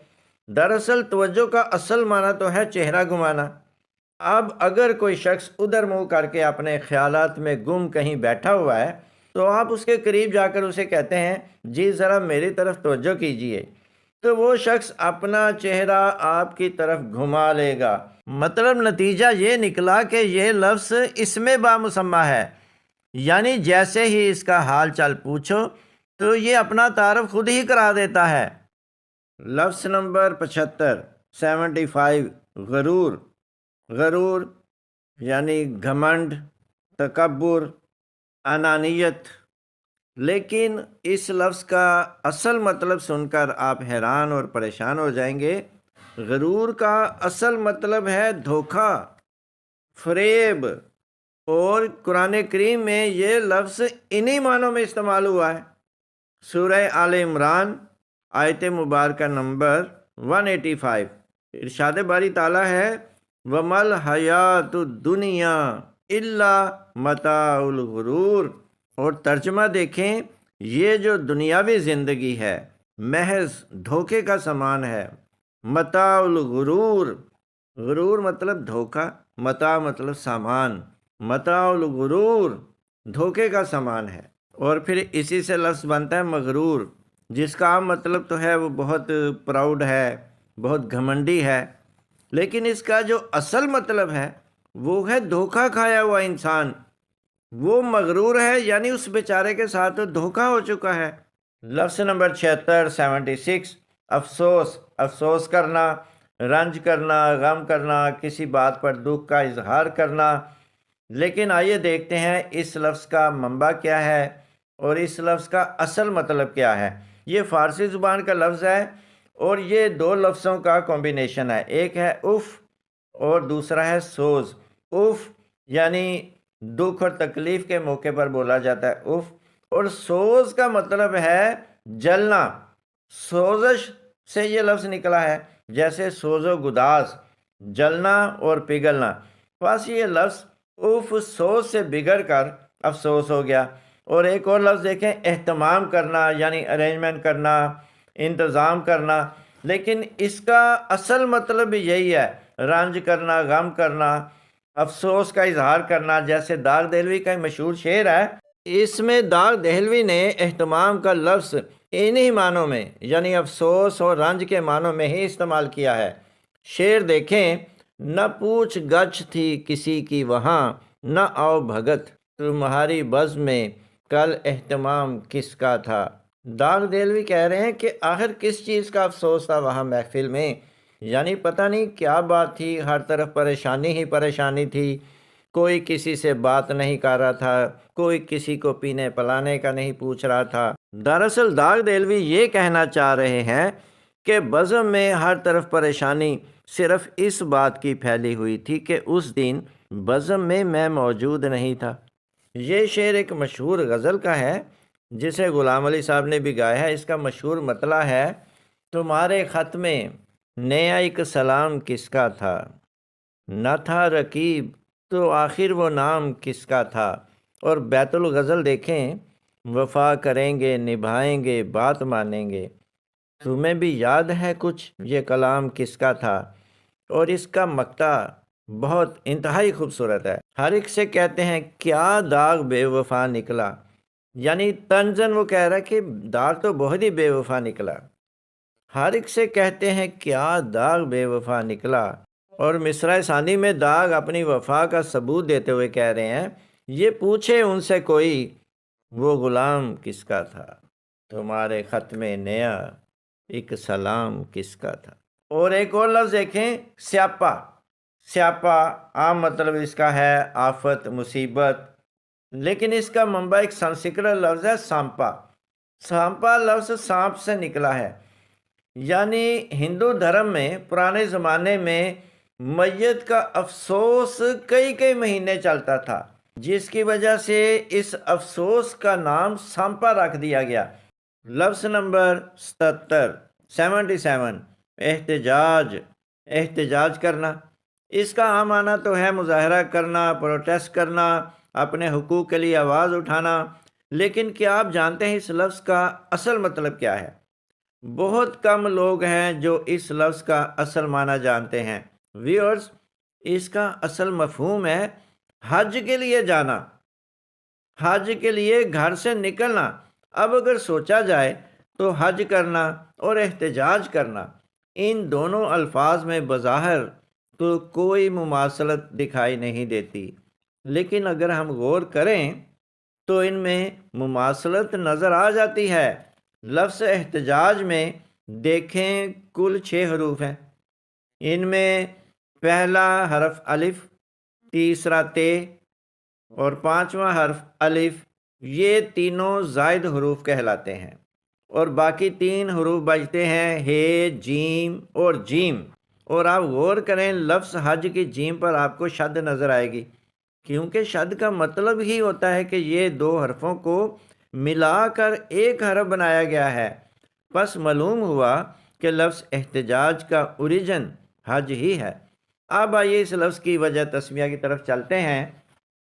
دراصل توجہ کا اصل معنی تو ہے چہرہ گھمانا۔ اب اگر کوئی شخص ادھر منہ کر کے اپنے خیالات میں گم کہیں بیٹھا ہوا ہے تو آپ اس کے قریب جا کر اسے کہتے ہیں جی ذرا میری طرف توجہ کیجئے، تو وہ شخص اپنا چہرہ آپ کی طرف گھما لے گا۔ مطلب نتیجہ یہ نکلا کہ یہ لفظ اسم بامسمہ ہے، یعنی جیسے ہی اس کا حال چال پوچھو تو یہ اپنا تعارف خود ہی کرا دیتا ہے۔ لفظ نمبر 75 غرور۔ غرور یعنی گھمنڈ، تکبر، انانیت۔ لیکن اس لفظ کا اصل مطلب سن کر آپ حیران اور پریشان ہو جائیں گے۔ غرور کا اصل مطلب ہے دھوکہ، فریب، اور قرآن کریم میں یہ لفظ انہی معنوں میں استعمال ہوا ہے۔ سورہ آل عمران آیت مبارکہ نمبر 185، ارشاد باری تعالیٰ ہے وَمَا الْحَيَاةُ الدُّنْيَا إِلَّا مَتَاعُ الْغُرُورِ۔ اور ترجمہ دیکھیں، یہ جو دنیاوی زندگی ہے محض دھوکے کا سامان ہے۔ متاع الغرور، غرور مطلب دھوکہ، متاع مطلب سامان، متاع الغرور دھوکے کا سامان ہے۔ اور پھر اسی سے لفظ بنتا ہے مغرور، جس کا عام مطلب تو ہے وہ بہت پراؤڈ ہے، بہت گھمنڈی ہے، لیکن اس کا جو اصل مطلب ہے وہ ہے دھوکہ کھایا ہوا انسان، وہ مغرور ہے، یعنی اس بیچارے کے ساتھ دھوکہ ہو چکا ہے۔ لفظ نمبر 76 افسوس۔ افسوس کرنا، رنج کرنا، غم کرنا، کسی بات پر دکھ کا اظہار کرنا، لیکن آئیے دیکھتے ہیں اس لفظ کا منبع کیا ہے اور اس لفظ کا اصل مطلب کیا ہے۔ یہ فارسی زبان کا لفظ ہے اور یہ دو لفظوں کا کمبینیشن ہے، ایک ہے اف اور دوسرا ہے سوز۔ اف یعنی دکھ اور تکلیف کے موقع پر بولا جاتا ہے اف، اور سوز کا مطلب ہے جلنا، سوزش سے یہ لفظ نکلا ہے، جیسے سوز و گداز، جلنا اور پگھلنا۔ بس یہ لفظ اف سوز سے بگڑ کر افسوس ہو گیا۔ اور ایک اور لفظ دیکھیں، اہتمام کرنا یعنی ارینجمنٹ کرنا، انتظام کرنا، لیکن اس کا اصل مطلب یہی ہے، رنج کرنا، غم کرنا، افسوس کا اظہار کرنا۔ جیسے داغ دہلوی کا مشہور شعر ہے، اس میں داغ دہلوی نے اہتمام کا لفظ انہی معنوں میں یعنی افسوس اور رنج کے معنوں میں ہی استعمال کیا ہے۔ شعر دیکھیں، نہ پوچھ گچھ تھی کسی کی وہاں، نہ آؤ بھگت تمہاری بزم میں، کل اہتمام کس کا تھا۔ داغ دہلوی کہہ رہے ہیں کہ آخر کس چیز کا افسوس تھا وہاں محفل میں، یعنی پتہ نہیں کیا بات تھی، ہر طرف پریشانی ہی پریشانی تھی، کوئی کسی سے بات نہیں کر رہا تھا، کوئی کسی کو پینے پلانے کا نہیں پوچھ رہا تھا۔ دراصل داغ دہلوی یہ کہنا چاہ رہے ہیں کہ بزم میں ہر طرف پریشانی صرف اس بات کی پھیلی ہوئی تھی کہ اس دن بزم میں موجود نہیں تھا۔ یہ شعر ایک مشہور غزل کا ہے جسے غلام علی صاحب نے بھی گایا ہے۔ اس کا مشہور مطلع ہے، تمہارے خط میں نیا ایک سلام کس کا تھا، نہ تھا رقیب تو آخر وہ نام کس کا تھا۔ اور بیت الغزل دیکھیں، وفا کریں گے نبھائیں گے بات مانیں گے، تمہیں بھی یاد ہے کچھ یہ کلام کس کا تھا۔ اور اس کا مقطع بہت انتہائی خوبصورت ہے۔ ہر ایک سے کہتے ہیں کیا داغ بے وفا نکلا، یعنی طنزاً وہ کہہ رہا ہے کہ داغ تو بہت ہی بے وفا نکلا۔ ہر ایک سے کہتے ہیں کیا داغ بے وفا نکلا، اور مصرع ثانی میں داغ اپنی وفا کا ثبوت دیتے ہوئے کہہ رہے ہیں، یہ پوچھے ان سے کوئی وہ غلام کس کا تھا، تمہارے خط میں نیا ایک سلام کس کا تھا۔ اور ایک اور لفظ دیکھیں، سیاپا۔ سیاپا عام مطلب اس کا ہے آفت، مصیبت، لیکن اس کا منبع ایک سنسکرت لفظ ہے سانپا۔ سانپا لفظ سانپ سے نکلا ہے، یعنی ہندو دھرم میں پرانے زمانے میں میت کا افسوس کئی کئی مہینے چلتا تھا، جس کی وجہ سے اس افسوس کا نام سانپا رکھ دیا گیا۔ لفظ نمبر 77 احتجاج۔ احتجاج کرنا، اس کا عام معنی تو ہے مظاہرہ کرنا، پروٹیسٹ کرنا، اپنے حقوق کے لیے آواز اٹھانا، لیکن کیا آپ جانتے ہیں اس لفظ کا اصل مطلب کیا ہے؟ بہت کم لوگ ہیں جو اس لفظ کا اصل معنی جانتے ہیں۔ ویورز، اس کا اصل مفہوم ہے حج کے لیے جانا، حج کے لیے گھر سے نکلنا۔ اب اگر سوچا جائے تو حج کرنا اور احتجاج کرنا، ان دونوں الفاظ میں بظاہر تو کوئی مماثلت دکھائی نہیں دیتی، لیکن اگر ہم غور کریں تو ان میں مماثلت نظر آ جاتی ہے۔ لفظ احتجاج میں دیکھیں کل 6 حروف ہیں، ان میں پہلا حرف الف، تیسرا تے اور 5واں حرف الف، یہ تینوں زائد حروف کہلاتے ہیں، اور باقی 3 حروف بچتے ہیں ہے، جیم اور جیم۔ اور آپ غور کریں، لفظ حج کی جیم پر آپ کو شد نظر آئے گی، کیونکہ شد کا مطلب ہی ہوتا ہے کہ یہ 2 حرفوں کو ملا کر ایک حرف بنایا گیا ہے۔ پس معلوم ہوا کہ لفظ احتجاج کا اوریجن حج ہی ہے۔ اب آئیے اس لفظ کی وجہ تسمیہ کی طرف چلتے ہیں۔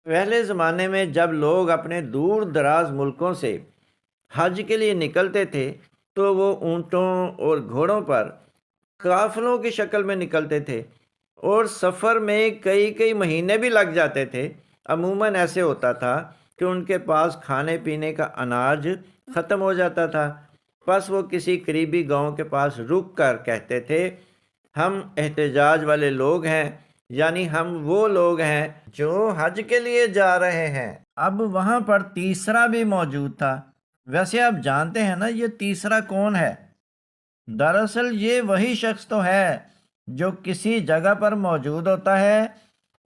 پہلے زمانے میں جب لوگ اپنے دور دراز ملکوں سے حج کے لیے نکلتے تھے تو وہ اونٹوں اور گھوڑوں پر قافلوں کی شکل میں نکلتے تھے، اور سفر میں کئی کئی مہینے بھی لگ جاتے تھے۔ عموماً ایسے ہوتا تھا کہ ان کے پاس کھانے پینے کا اناج ختم ہو جاتا تھا، پس وہ کسی قریبی گاؤں کے پاس رک کر کہتے تھے، ہم احتجاج والے لوگ ہیں، یعنی ہم وہ لوگ ہیں جو حج کے لیے جا رہے ہیں۔ اب وہاں پر تیسرا بھی موجود تھا۔ ویسے آپ جانتے ہیں نا یہ تیسرا کون ہے؟ دراصل یہ وہی شخص تو ہے جو کسی جگہ پر موجود ہوتا ہے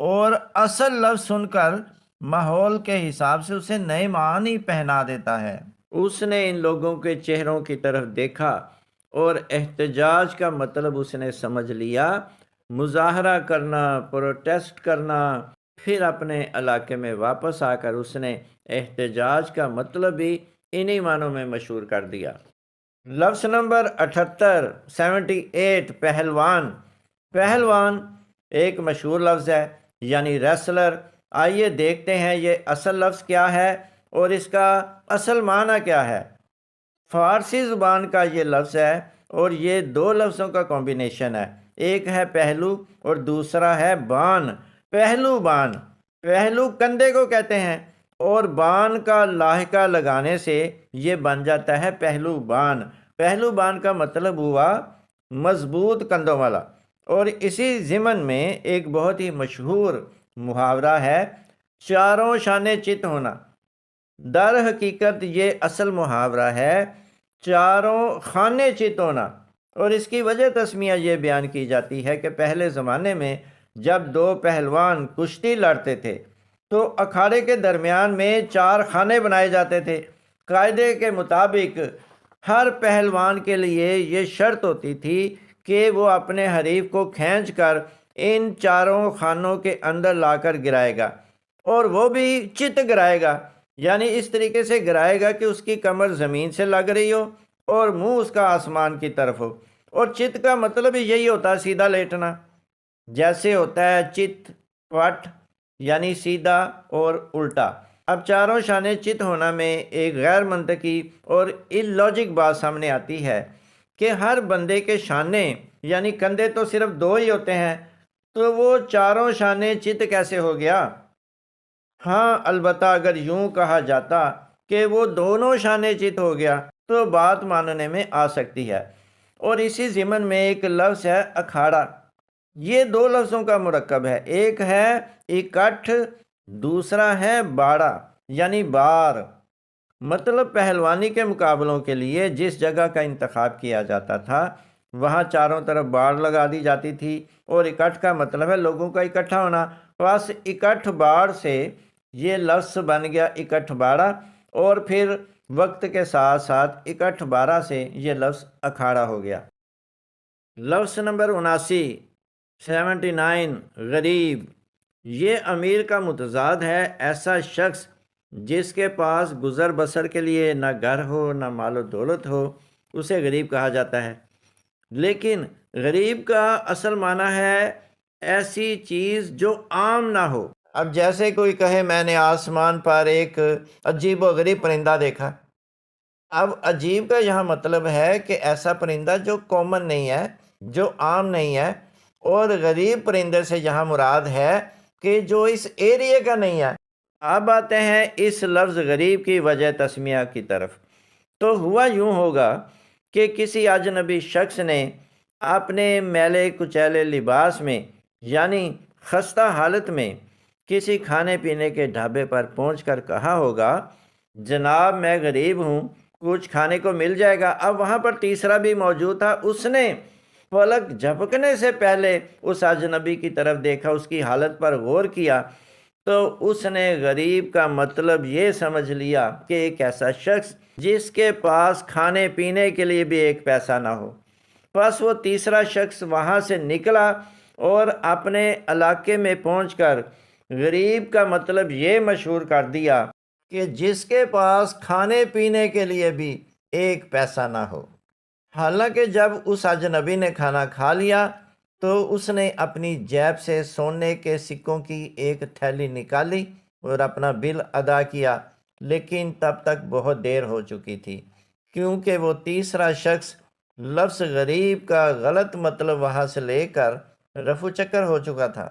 اور اصل لفظ سن کر ماحول کے حساب سے اسے نئے معنی پہنا دیتا ہے۔ اس نے ان لوگوں کے چہروں کی طرف دیکھا اور احتجاج کا مطلب اس نے سمجھ لیا، مظاہرہ کرنا، پروٹیسٹ کرنا۔ پھر اپنے علاقے میں واپس آ کر اس نے احتجاج کا مطلب بھی انہی معنوں میں مشہور کر دیا۔ لفظ نمبر 78 پہلوان۔ پہلوان ایک مشہور لفظ ہے، یعنی ریسلر۔ آئیے دیکھتے ہیں یہ اصل لفظ کیا ہے اور اس کا اصل معنی کیا ہے۔ فارسی زبان کا یہ لفظ ہے اور یہ دو لفظوں کا کمبینیشن ہے، ایک ہے پہلو اور دوسرا ہے بان۔ پہلو بان، پہلو کندھے کو کہتے ہیں اور بان کا لاحقہ لگانے سے یہ بن جاتا ہے پہلو بان۔ پہلو بان کا مطلب ہوا مضبوط کندھوں والا۔ اور اسی ضمن میں ایک بہت ہی مشہور محاورہ ہے، چاروں شانے چت ہونا۔ در حقیقت یہ اصل محاورہ ہے چاروں خانے چت ہونا، اور اس کی وجہ تسمیہ یہ بیان کی جاتی ہے کہ پہلے زمانے میں جب دو پہلوان کشتی لڑتے تھے تو اکھاڑے کے درمیان میں 4 خانے بنائے جاتے تھے۔ قاعدے کے مطابق ہر پہلوان کے لیے یہ شرط ہوتی تھی کہ وہ اپنے حریف کو کھینچ کر ان 4 خانوں کے اندر لا کر گرائے گا، اور وہ بھی چت گرائے گا، یعنی اس طریقے سے گرائے گا کہ اس کی کمر زمین سے لگ رہی ہو اور منہ اس کا آسمان کی طرف ہو۔ اور چت کا مطلب یہی ہوتا ہے سیدھا لیٹنا، جیسے ہوتا ہے چت پٹ، یعنی سیدھا اور الٹا۔ اب چاروں شانے چت ہونا میں ایک غیر منطقی اور اللاجک بات سامنے آتی ہے کہ ہر بندے کے شانے یعنی کندھے تو صرف 2 ہی ہوتے ہیں، تو وہ چاروں شانے چت کیسے ہو گیا؟ ہاں البتہ اگر یوں کہا جاتا کہ وہ دونوں شانے چت ہو گیا تو بات ماننے میں آ سکتی ہے۔ اور اسی ضمن میں ایک لفظ ہے اکھاڑا۔ یہ 2 لفظوں کا مرکب ہے، ایک ہے اکٹھ، دوسرا ہے باڑا یعنی بار۔ مطلب پہلوانی کے مقابلوں کے لیے جس جگہ کا انتخاب کیا جاتا تھا وہاں چاروں طرف باڑ لگا دی جاتی تھی، اور اکٹھ کا مطلب ہے لوگوں کا اکٹھا ہونا۔ بس اکٹھ باڑ سے یہ لفظ بن گیا اکٹھ باڑا، اور پھر وقت کے ساتھ ساتھ اکٹھ بارہ سے یہ لفظ اکھاڑا ہو گیا۔ لفظ نمبر 79 غریب۔ یہ امیر کا متضاد ہے، ایسا شخص جس کے پاس گزر بسر کے لیے نہ گھر ہو نہ مال و دولت ہو اسے غریب کہا جاتا ہے۔ لیکن غریب کا اصل معنی ہے ایسی چیز جو عام نہ ہو۔ اب جیسے کوئی کہے میں نے آسمان پر ایک عجیب و غریب پرندہ دیکھا۔ اب عجیب کا یہاں مطلب ہے کہ ایسا پرندہ جو کامن نہیں ہے، جو عام نہیں ہے، اور غریب پرندے سے یہاں مراد ہے کہ جو اس ایریے کا نہیں ہے۔ اب آتے ہیں اس لفظ غریب کی وجہ تسمیہ کی طرف۔ تو ہوا یوں ہوگا کہ کسی اجنبی شخص نے اپنے میلے کچیلے لباس میں یعنی خستہ حالت میں کسی کھانے پینے کے ڈھابے پر پہنچ کر کہا ہوگا جناب میں غریب ہوں، کچھ کھانے کو مل جائے گا۔ اب وہاں پر تیسرا بھی موجود تھا، اس نے پلک جھپکنے سے پہلے اس اجنبی کی طرف دیکھا، اس کی حالت پر غور کیا، تو اس نے غریب کا مطلب یہ سمجھ لیا کہ ایک ایسا شخص جس کے پاس کھانے پینے کے لیے بھی ایک پیسہ نہ ہو۔ بس وہ تیسرا شخص وہاں سے نکلا اور اپنے علاقے میں پہنچ کر غریب کا مطلب یہ مشہور کر دیا کہ جس کے پاس کھانے پینے کے لیے بھی ایک پیسہ نہ ہو۔ حالانکہ جب اس اجنبی نے کھانا کھا لیا تو اس نے اپنی جیب سے سونے کے سکوں کی ایک تھیلی نکالی اور اپنا بل ادا کیا، لیکن تب تک بہت دیر ہو چکی تھی کیونکہ وہ تیسرا شخص لفظ غریب کا غلط مطلب وہاں سے لے کر رفو چکر ہو چکا تھا۔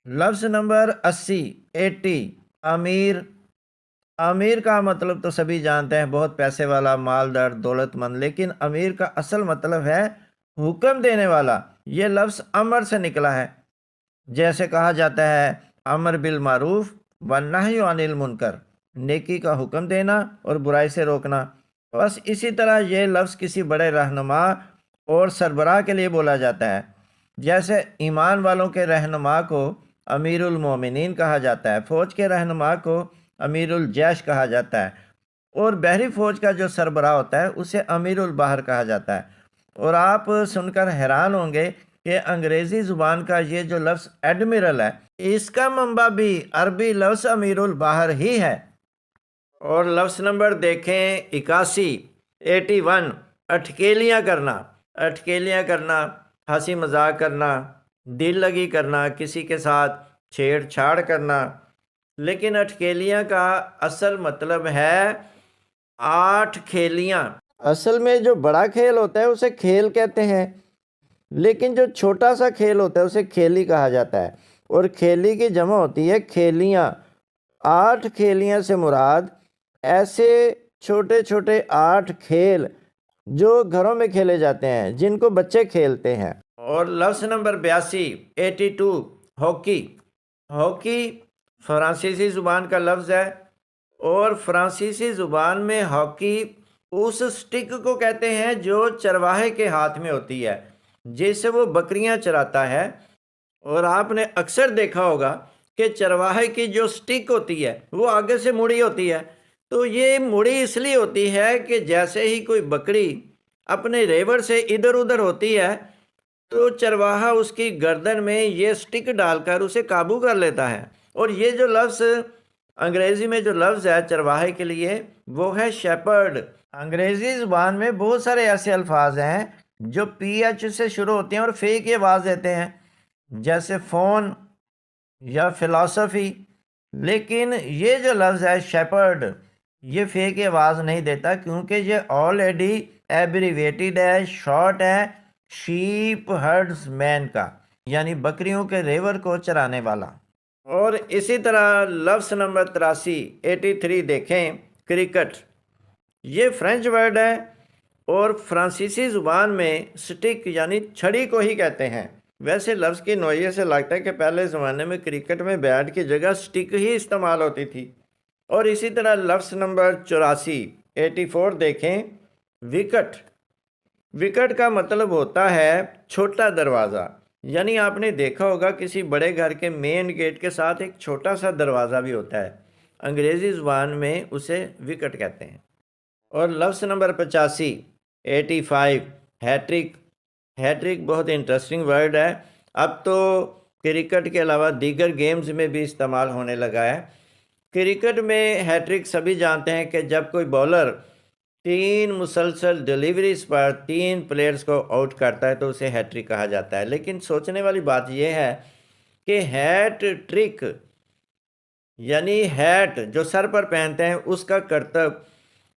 لفظ نمبر 80 امیر۔ امیر کا مطلب تو سبھی جانتے ہیں، بہت پیسے والا، مالدار، دولت مند، لیکن امیر کا اصل مطلب ہے حکم دینے والا۔ یہ لفظ امر سے نکلا ہے، جیسے کہا جاتا ہے امر بالمعروف والنہی عن المنکر، نیکی کا حکم دینا اور برائی سے روکنا۔ بس اسی طرح یہ لفظ کسی بڑے رہنما اور سربراہ کے لیے بولا جاتا ہے، جیسے ایمان والوں کے رہنما کو امیر المومنین کہا جاتا ہے، فوج کے رہنما کو امیر الجیش کہا جاتا ہے، اور بحری فوج کا جو سربراہ ہوتا ہے اسے امیر البحر کہا جاتا ہے۔ اور آپ سن کر حیران ہوں گے کہ انگریزی زبان کا یہ جو لفظ ایڈمرل ہے، اس کا منبع بھی عربی لفظ امیر البحر ہی ہے۔ اور لفظ نمبر دیکھیں 81، 81، اٹکیلیاں کرنا۔ اٹکیلیاں کرنا، ہنسی مذاق کرنا، دل لگی کرنا، کسی کے ساتھ چھیڑ چھاڑ کرنا۔ لیکن اٹکیلیاں کا اصل مطلب ہے 8 کھیلیاں۔ اصل میں جو بڑا کھیل ہوتا ہے اسے کھیل کہتے ہیں، لیکن جو چھوٹا سا کھیل ہوتا ہے اسے کھیلی کہا جاتا ہے، اور کھیلی کی جمع ہوتی ہے کھیلیاں۔ 8 کھیلیاں سے مراد ایسے چھوٹے چھوٹے 8 کھیل جو گھروں میں کھیلے جاتے ہیں، جن کو بچے کھیلتے ہیں۔ اور لفظ نمبر 82، 82، ہاکی۔ ہاکی فرانسیسی زبان کا لفظ ہے، اور فرانسیسی زبان میں ہاکی اس سٹک کو کہتے ہیں جو چرواہے کے ہاتھ میں ہوتی ہے، جس سے وہ بکریاں چراتا ہے۔ اور آپ نے اکثر دیکھا ہوگا کہ چرواہے کی جو سٹک ہوتی ہے وہ آگے سے مڑی ہوتی ہے، تو یہ مڑی اس لیے ہوتی ہے کہ جیسے ہی کوئی بکری اپنے ریوڑ سے ادھر ادھر ہوتی ہے تو چرواہا اس کی گردن میں یہ سٹک ڈال کر اسے قابو کر لیتا ہے۔ اور یہ جو لفظ انگریزی میں جو لفظ ہے چرواہے کے لیے وہ ہے شیپرڈ۔ انگریزی زبان میں بہت سارے ایسے الفاظ ہیں جو پی ایچ سے شروع ہوتے ہیں اور فی کی آواز دیتے ہیں، جیسے فون یا فلاسفی، لیکن یہ جو لفظ ہے شیپرڈ یہ فی کی آواز نہیں دیتا، کیونکہ یہ آلریڈی ایبریویٹڈ ہے، شارٹ ہے شیپ ہرڈز مین کا، یعنی بکریوں کے ریور کو چرانے والا۔ اور اسی طرح لفظ نمبر 83، 83 دیکھیں، کرکٹ۔ یہ فرینچ ورڈ ہے، اور فرانسیسی زبان میں سٹک یعنی چھڑی کو ہی کہتے ہیں۔ ویسے لفظ کی نوعیت سے لگتا ہے کہ پہلے زمانے میں کرکٹ میں بیٹ کی جگہ سٹک ہی استعمال ہوتی تھی۔ اور اسی طرح لفظ نمبر 84، 84 دیکھیں، وکٹ۔ وکٹ کا مطلب ہوتا ہے چھوٹا دروازہ، یعنی آپ نے دیکھا ہوگا کسی بڑے گھر کے مین گیٹ کے ساتھ ایک چھوٹا سا دروازہ بھی ہوتا ہے، انگریزی زبان میں اسے وکٹ کہتے ہیں۔ اور لفظ نمبر 85، 85، ہیٹرک۔ ہیٹرک بہت انٹرسٹنگ ورڈ ہے، اب تو کرکٹ کے علاوہ دیگر گیمز میں بھی استعمال ہونے لگا ہے۔ کرکٹ میں ہیٹرک سبھی جانتے ہیں کہ جب کوئی بولر 3 مسلسل ڈیلیوریز پر 3 پلیئرز کو آؤٹ کرتا ہے تو اسے ہیٹرک کہا جاتا ہے۔ لیکن سوچنے والی بات یہ ہے کہ ہیٹ ٹرک یعنی ہیٹ جو سر پر پہنتے ہیں اس کا کرتب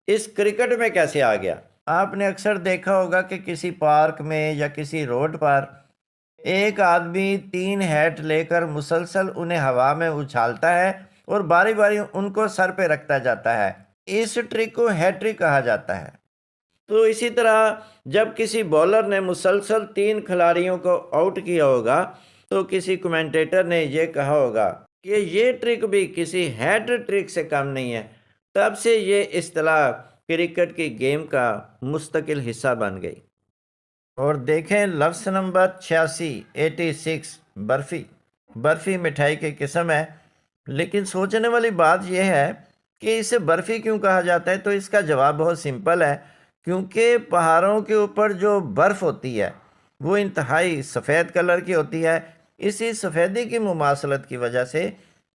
اس کرکٹ میں کیسے آ گیا؟ آپ نے اکثر دیکھا ہوگا کہ کسی پارک میں یا کسی روڈ پر ایک آدمی 3 ہیٹ لے کر مسلسل انہیں ہوا میں اچھالتا ہے اور باری باری ان کو سر پہ رکھتا جاتا ہے، اس ٹرک کو ہیٹرک کہا جاتا ہے۔ تو اسی طرح جب کسی بولر نے مسلسل 3 کھلاڑیوں کو آؤٹ کیا ہوگا تو کسی کمنٹیٹر نے یہ کہا ہوگا کہ یہ ٹرک بھی کسی ہیٹ ٹرک سے کم نہیں ہے، تب سے یہ اصطلاح کرکٹ کی گیم کا مستقل حصہ بن گئی۔ اور دیکھیں لفظ نمبر 86، 86، برفی۔ برفی مٹھائی کی قسم ہے، لیکن سوچنے والی بات یہ ہے کہ اسے برفی کیوں کہا جاتا ہے، تو اس کا جواب بہت سمپل ہے، کیونکہ پہاڑوں کے اوپر جو برف ہوتی ہے وہ انتہائی سفید کلر کی ہوتی ہے، اسی سفیدی کی مماثلت کی وجہ سے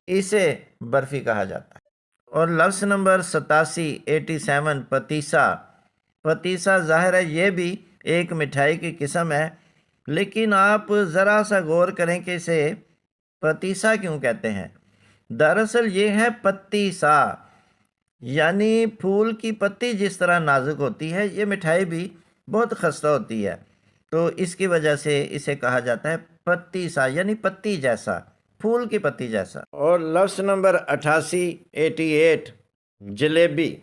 اسے برفی کہا جاتا ہے۔ اور لفظ نمبر 87، 87، پتیسا۔ پتیسا ظاہر ہے یہ بھی ایک مٹھائی کی قسم ہے، لیکن آپ ذرا سا غور کریں کہ اسے پتیسا کیوں کہتے ہیں۔ دراصل یہ ہے پتی سا، یعنی پھول کی پتی جس طرح نازک ہوتی ہے یہ مٹھائی بھی بہت خستہ ہوتی ہے، تو اس کی وجہ سے اسے کہا جاتا ہے پتی سا، یعنی پتی جیسا، پھول کی پتی جیسا۔ اور لفظ نمبر 88، 88، جلیبی۔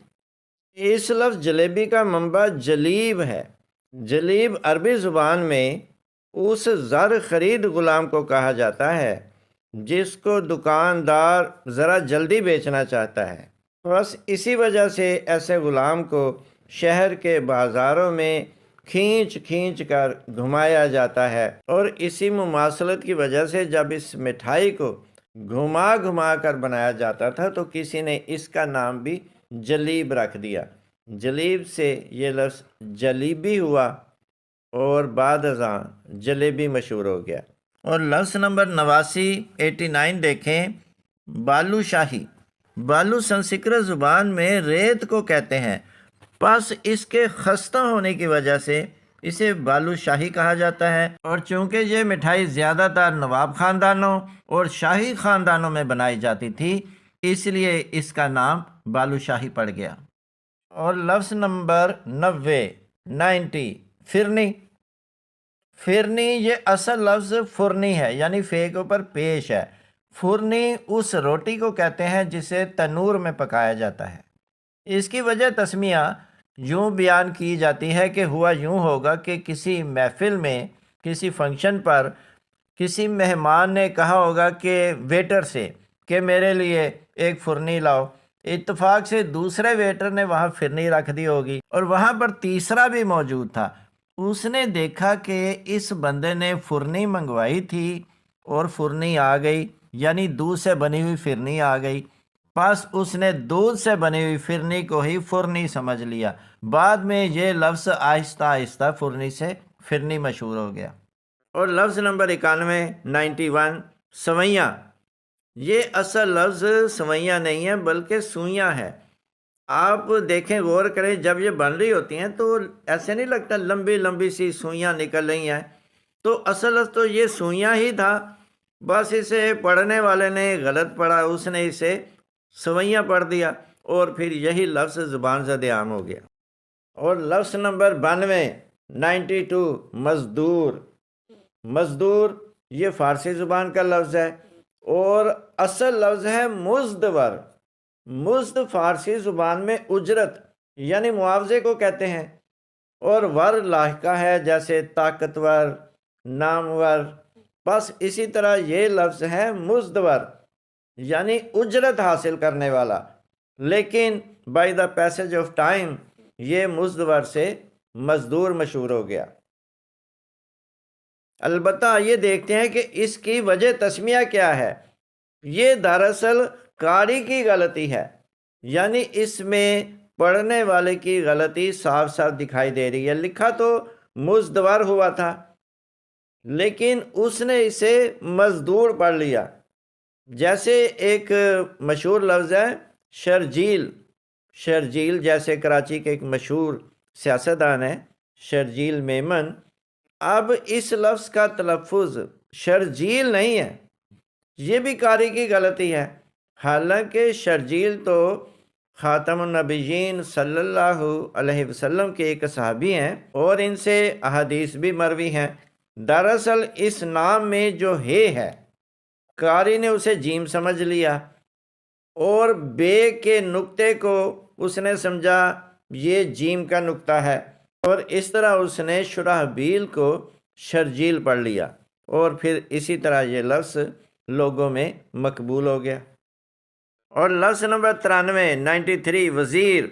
اس لفظ جلیبی کا منبع جلیب ہے۔ جلیب عربی زبان میں اس زر خرید غلام کو کہا جاتا ہے جس کو دکاندار ذرا جلدی بیچنا چاہتا ہے، بس اسی وجہ سے ایسے غلام کو شہر کے بازاروں میں کھینچ کھینچ کر گھمایا جاتا ہے، اور اسی مماثلت کی وجہ سے جب اس مٹھائی کو گھما گھما کر بنایا جاتا تھا تو کسی نے اس کا نام بھی جلیب رکھ دیا۔ جلیب سے یہ لفظ جلیبی ہوا اور بعد ازاں جلیبی مشہور ہو گیا۔ اور لفظ نمبر 89 دیکھیں، بالو شاہی۔ بالو سنسکرت زبان میں ریت کو کہتے ہیں، پس اس کے خستہ ہونے کی وجہ سے اسے بالو شاہی کہا جاتا ہے، اور چونکہ یہ مٹھائی زیادہ تر نواب خاندانوں اور شاہی خاندانوں میں بنائی جاتی تھی، اس لیے اس کا نام بالو شاہی پڑ گیا۔ اور لفظ نمبر 90 فرنی۔ فرنی یہ اصل لفظ فرنی ہے، یعنی فے کے اوپر پیش ہے۔ فرنی اس روٹی کو کہتے ہیں جسے تنور میں پکایا جاتا ہے۔ اس کی وجہ تسمیہ یوں بیان کی جاتی ہے کہ ہوا یوں ہوگا کہ کسی محفل میں، کسی فنکشن پر کسی مہمان نے کہا ہوگا کہ ویٹر سے کہ میرے لیے ایک فرنی لاؤ۔ اتفاق سے دوسرے ویٹر نے وہاں فرنی رکھ دی ہوگی، اور وہاں پر تیسرا بھی موجود تھا۔ اس نے دیکھا کہ اس بندے نے فرنی منگوائی تھی اور فرنی آ گئی، یعنی دودھ سے بنی ہوئی فرنی آ گئی، پس اس نے دودھ سے بنی ہوئی فرنی کو ہی فرنی سمجھ لیا۔ بعد میں یہ لفظ آہستہ آہستہ فرنی سے فرنی مشہور ہو گیا۔ اور لفظ نمبر 91 سوئیاں۔ یہ اصل لفظ سوئیاں نہیں ہے بلکہ سوئیاں ہے۔ آپ دیکھیں، غور کریں، جب یہ بن رہی ہوتی ہیں تو ایسے نہیں لگتا لمبی لمبی سی سوئیاں نکل رہی ہیں، تو اصل تو یہ سوئیاں ہی تھا، بس اسے پڑھنے والے نے غلط پڑھا، اس نے اسے سوئیاں پڑھ دیا، اور پھر یہی لفظ زبان زد عام ہو گیا۔ اور لفظ نمبر 92 مزدور۔ مزدور یہ فارسی زبان کا لفظ ہے اور اصل لفظ ہے مزدور۔ مزد فارسی زبان میں اجرت یعنی معاوضے کو کہتے ہیں، اور ور لاحقہ ہے جیسے طاقتور، نامور، بس اسی طرح یہ لفظ ہے مزدور یعنی اجرت حاصل کرنے والا، لیکن by the passage of time یہ مزدور سے مزدور مشہور ہو گیا۔ البتہ یہ دیکھتے ہیں کہ اس کی وجہ تسمیہ کیا ہے۔ یہ دراصل قاری کی غلطی ہے، یعنی اس میں پڑھنے والے کی غلطی صاف صاف دکھائی دے رہی ہے۔ لکھا تو مزدور ہوا تھا لیکن اس نے اسے مزدور پڑھ لیا۔ جیسے ایک مشہور لفظ ہے شرجیل۔ شرجیل جیسے کراچی کے ایک مشہور سیاستدان ہے شرجیل میمن، اب اس لفظ کا تلفظ شرجیل نہیں ہے، یہ بھی قاری کی غلطی ہے، حالانکہ شرجیل تو خاتم النبیین صلی اللہ علیہ وسلم کے ایک صحابی ہیں اور ان سے احادیث بھی مروی ہیں۔ دراصل اس نام میں جو ہے قاری نے اسے جیم سمجھ لیا اور بے کے نقطے کو اس نے سمجھا یہ جیم کا نقطہ ہے، اور اس طرح اس نے شرحبیل کو شرجیل پڑھ لیا، اور پھر اسی طرح یہ لفظ لوگوں میں مقبول ہو گیا۔ اور لفظ نمبر 93 وزیر۔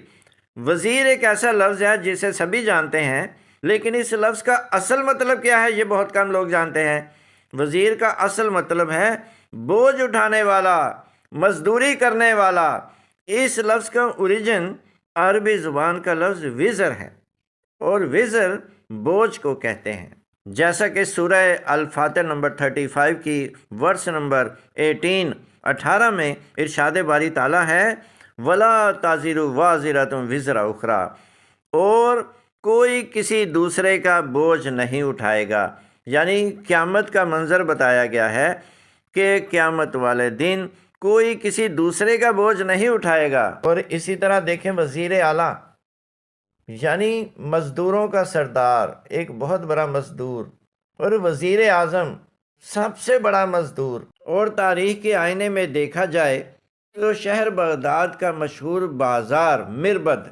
وزیر ایک ایسا لفظ ہے جسے سبھی جانتے ہیں، لیکن اس لفظ کا اصل مطلب کیا ہے یہ بہت کم لوگ جانتے ہیں۔ وزیر کا اصل مطلب ہے بوجھ اٹھانے والا، مزدوری کرنے والا۔ اس لفظ کا اوریجن عربی زبان کا لفظ وزر ہے، اور وزر بوجھ کو کہتے ہیں، جیسا کہ سورہ الفاتر نمبر 35 کی ورس نمبر 18 میں ارشاد باری تعالیٰ ہے وَلَا تَزِرُ وَازِرَةٌ وِزْرَ أُخْرَىٰ، اور کوئی کسی دوسرے کا بوجھ نہیں اٹھائے گا۔ یعنی قیامت کا منظر بتایا گیا ہے کہ قیامت والے دن کوئی کسی دوسرے کا بوجھ نہیں اٹھائے گا۔ اور اسی طرح دیکھیں وزیر اعلیٰ یعنی مزدوروں کا سردار، ایک بہت بڑا مزدور، اور وزیر اعظم سب سے بڑا مزدور۔ اور تاریخ کے آئینے میں دیکھا جائے تو شہر بغداد کا مشہور بازار مربد،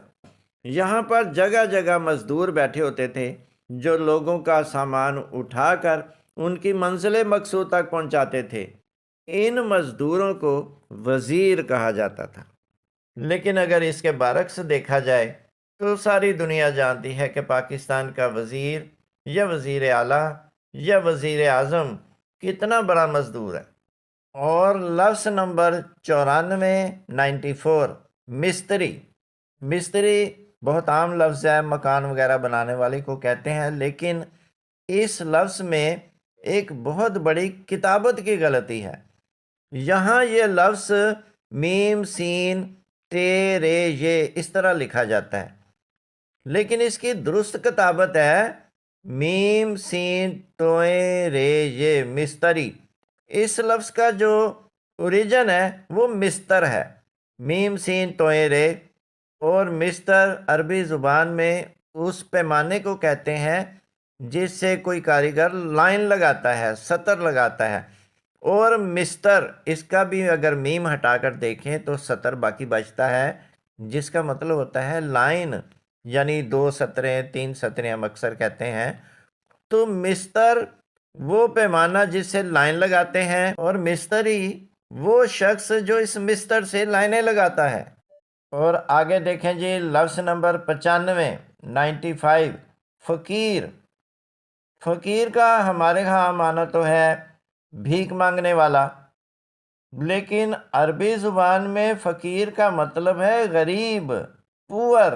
یہاں پر جگہ جگہ مزدور بیٹھے ہوتے تھے جو لوگوں کا سامان اٹھا کر ان کی منزل مقصود تک پہنچاتے تھے۔ ان مزدوروں کو وزیر کہا جاتا تھا۔ لیکن اگر اس کے برعکس دیکھا جائے تو ساری دنیا جانتی ہے کہ پاکستان کا وزیر یا وزیر اعلیٰ یا وزیر اعظم کتنا بڑا مزدور ہے۔ اور لفظ نمبر 94 مستری۔ مستری بہت عام لفظ ہے، مکان وغیرہ بنانے والے کو کہتے ہیں، لیکن اس لفظ میں ایک بہت بڑی کتابت کی غلطی ہے۔ یہاں یہ لفظ میم سین تے رے یہ اس طرح لکھا جاتا ہے، لیکن اس کی درست کتابت ہے میم سین توئے رے یہ مستری۔ اس لفظ کا جو اوریجن ہے وہ مستر ہے، میم سین توئے رے۔ اور مستر عربی زبان میں اس پیمانے کو کہتے ہیں جس سے کوئی کاریگر لائن لگاتا ہے، سطر لگاتا ہے۔ اور مستر اس کا بھی اگر میم ہٹا کر دیکھیں تو سطر باقی بچتا ہے، جس کا مطلب ہوتا ہے لائن، یعنی 2 سطریں 3 سطریں ہم اکثر کہتے ہیں۔ تو مستر وہ پیمانہ جس سے لائن لگاتے ہیں، اور مستری وہ شخص جو اس مستر سے لائنیں لگاتا ہے۔ اور آگے دیکھیں جی لفظ نمبر 95 فقیر۔ فقیر کا ہمارے ہاں معنی تو ہے بھیک مانگنے والا، لیکن عربی زبان میں فقیر کا مطلب ہے غریب، پور،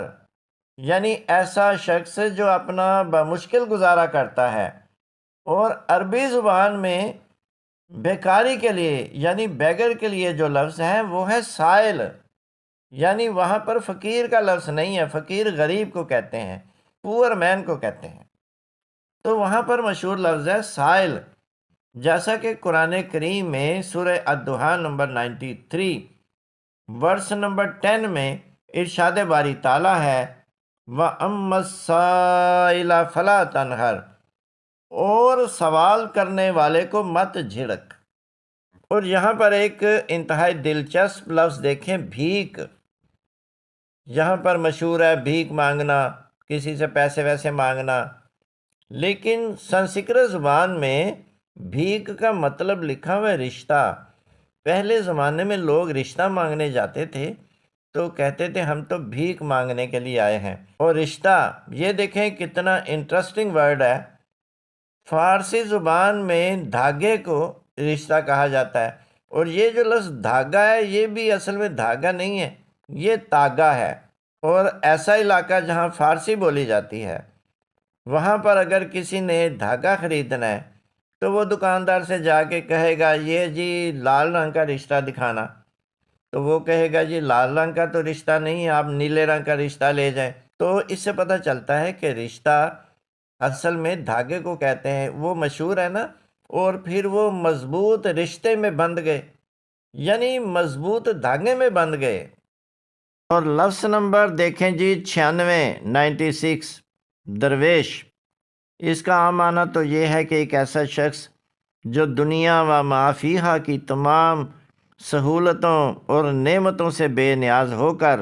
یعنی ایسا شخص جو اپنا بمشکل گزارا کرتا ہے۔ اور عربی زبان میں بیکاری کے لیے یعنی بیگر کے لیے جو لفظ ہے وہ ہے سائل، یعنی وہاں پر فقیر کا لفظ نہیں ہے، فقیر غریب کو کہتے ہیں، پور مین کو کہتے ہیں۔ تو وہاں پر مشہور لفظ ہے سائل، جیسا کہ قرآن کریم میں سورہ الدحا نمبر 93 ورس نمبر 10 میں ارشاد باری تعالیٰ ہے وَأَمَّا السَّائِلَ فَلَا تَنْهَرْ، اور سوال کرنے والے کو مت جھڑک۔ اور یہاں پر ایک انتہائی دلچسپ لفظ دیکھیں، بھیک۔ یہاں پر مشہور ہے بھیک مانگنا، کسی سے پیسے ویسے مانگنا، لیکن سنسکرت زبان میں بھیک کا مطلب لکھا ہوا ہے رشتہ۔ پہلے زمانے میں لوگ رشتہ مانگنے جاتے تھے تو کہتے تھے ہم تو بھیک مانگنے کے لیے آئے ہیں۔ اور رشتہ، یہ دیکھیں کتنا انٹرسٹنگ ورڈ ہے۔ فارسی زبان میں دھاگے کو رشتہ کہا جاتا ہے، اور یہ جو لفظ دھاگا ہے یہ بھی اصل میں دھاگا نہیں ہے، یہ تاگا ہے۔ اور ایسا علاقہ جہاں فارسی بولی جاتی ہے وہاں پر اگر کسی نے دھاگا خریدنا ہے تو وہ دکاندار سے جا کے کہے گا یہ جی لال رنگ کا رشتہ دکھانا، تو وہ کہے گا جی لال رنگ کا تو رشتہ نہیں، آپ نیلے رنگ کا رشتہ لے جائیں۔ تو اس سے پتہ چلتا ہے کہ رشتہ اصل میں دھاگے کو کہتے ہیں، وہ مشہور ہے نا۔ اور پھر وہ مضبوط رشتے میں بندھ گئے، یعنی مضبوط دھاگے میں بندھ گئے۔ اور لفظ نمبر دیکھیں جی 96 درویش۔ اس کا عام معنی تو یہ ہے کہ ایک ایسا شخص جو دنیا و ما فیہا کی تمام سہولتوں اور نعمتوں سے بے نیاز ہو کر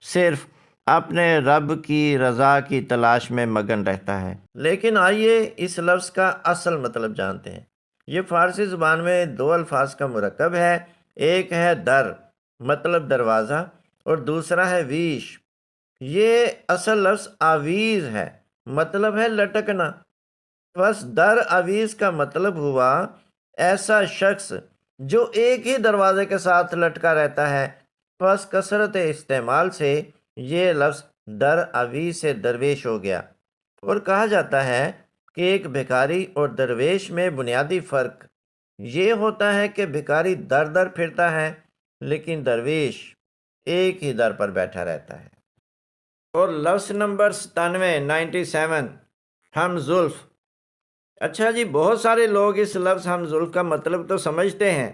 صرف اپنے رب کی رضا کی تلاش میں مگن رہتا ہے۔ لیکن آئیے اس لفظ کا اصل مطلب جانتے ہیں۔ یہ فارسی زبان میں 2 الفاظ کا مرکب ہے، ایک ہے در مطلب دروازہ، اور دوسرا ہے ویش۔ یہ اصل لفظ آویز ہے، مطلب ہے لٹکنا۔ بس در آویز کا مطلب ہوا ایسا شخص جو ایک ہی دروازے کے ساتھ لٹکا رہتا ہے۔ بس کثرت استعمال سے یہ لفظ در آویز سے درویش ہو گیا۔ اور کہا جاتا ہے کہ ایک بھکاری اور درویش میں بنیادی فرق یہ ہوتا ہے کہ بھکاری در در پھرتا ہے، لیکن درویش ایک ہی در پر بیٹھا رہتا ہے۔ اور لفظ نمبر 97 ہم زلف۔ اچھا جی، بہت سارے لوگ اس لفظ ہم زلف کا مطلب تو سمجھتے ہیں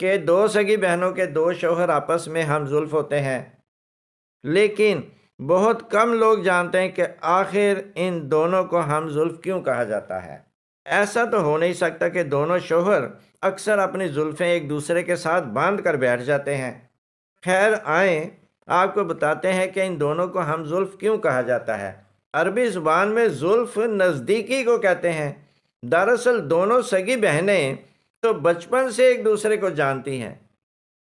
کہ 2 سگی بہنوں کے 2 شوہر آپس میں ہم زلف ہوتے ہیں، لیکن بہت کم لوگ جانتے ہیں کہ آخر ان دونوں کو ہم زلف کیوں کہا جاتا ہے۔ ایسا تو ہو نہیں سکتا کہ دونوں شوہر اکثر اپنی زلفیں ایک دوسرے کے ساتھ باندھ کر بیٹھ جاتے ہیں۔ خیر آئیں آپ کو بتاتے ہیں کہ ان دونوں کو ہم زلف کیوں کہا جاتا ہے۔ عربی زبان میں زلف نزدیکی کو کہتے ہیں۔ دراصل دونوں سگی بہنیں تو بچپن سے ایک دوسرے کو جانتی ہیں،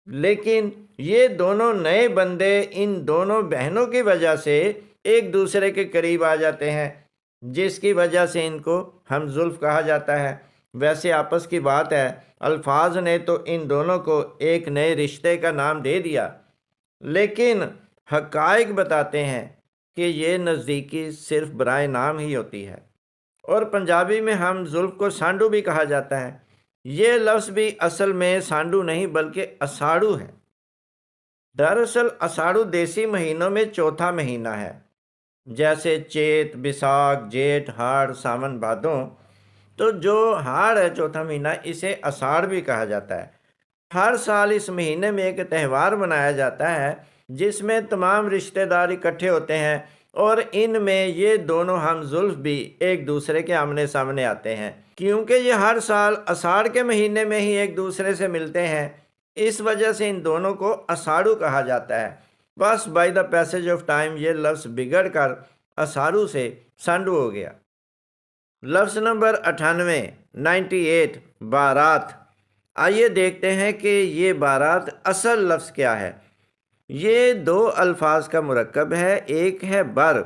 لیکن یہ دونوں نئے بندے ان دونوں بہنوں کی وجہ سے ایک دوسرے کے قریب آ جاتے ہیں، جس کی وجہ سے ان کو ہم زلف کہا جاتا ہے۔ ویسے آپس کی بات ہے، الفاظ نے تو ان دونوں کو ایک نئے رشتے کا نام دے دیا، لیکن حقائق بتاتے ہیں کہ یہ نزدیکی صرف برائے نام ہی ہوتی ہے۔ اور پنجابی میں ہم زلف کو سانڈو بھی کہا جاتا ہے۔ یہ لفظ بھی اصل میں سانڈو نہیں بلکہ اساڑو ہے۔ دراصل اساڑو دیسی مہینوں میں چوتھا مہینہ ہے، جیسے چیت، بیساکھ، جیٹھ، ہاڑ، ساون، بھادوں۔ تو جو ہاڑ ہے چوتھا مہینہ، اسے اساڑ بھی کہا جاتا ہے۔ ہر سال اس مہینے میں ایک تہوار منایا جاتا ہے جس میں تمام رشتہ دار اکٹھے ہوتے ہیں، اور ان میں یہ دونوں ہم زلف بھی ایک دوسرے کے آمنے سامنے آتے ہیں، کیونکہ یہ ہر سال اساڑ کے مہینے میں ہی ایک دوسرے سے ملتے ہیں۔ اس وجہ سے ان دونوں کو اساڑو کہا جاتا ہے۔ بس by the passage of time یہ لفظ بگڑ کر اساڑو سے سانڈو ہو گیا۔ لفظ نمبر 98 بارات۔ آئیے دیکھتے ہیں کہ یہ بارات اصل لفظ کیا ہے۔ یہ دو الفاظ کا مرکب ہے۔ ایک ہے بر۔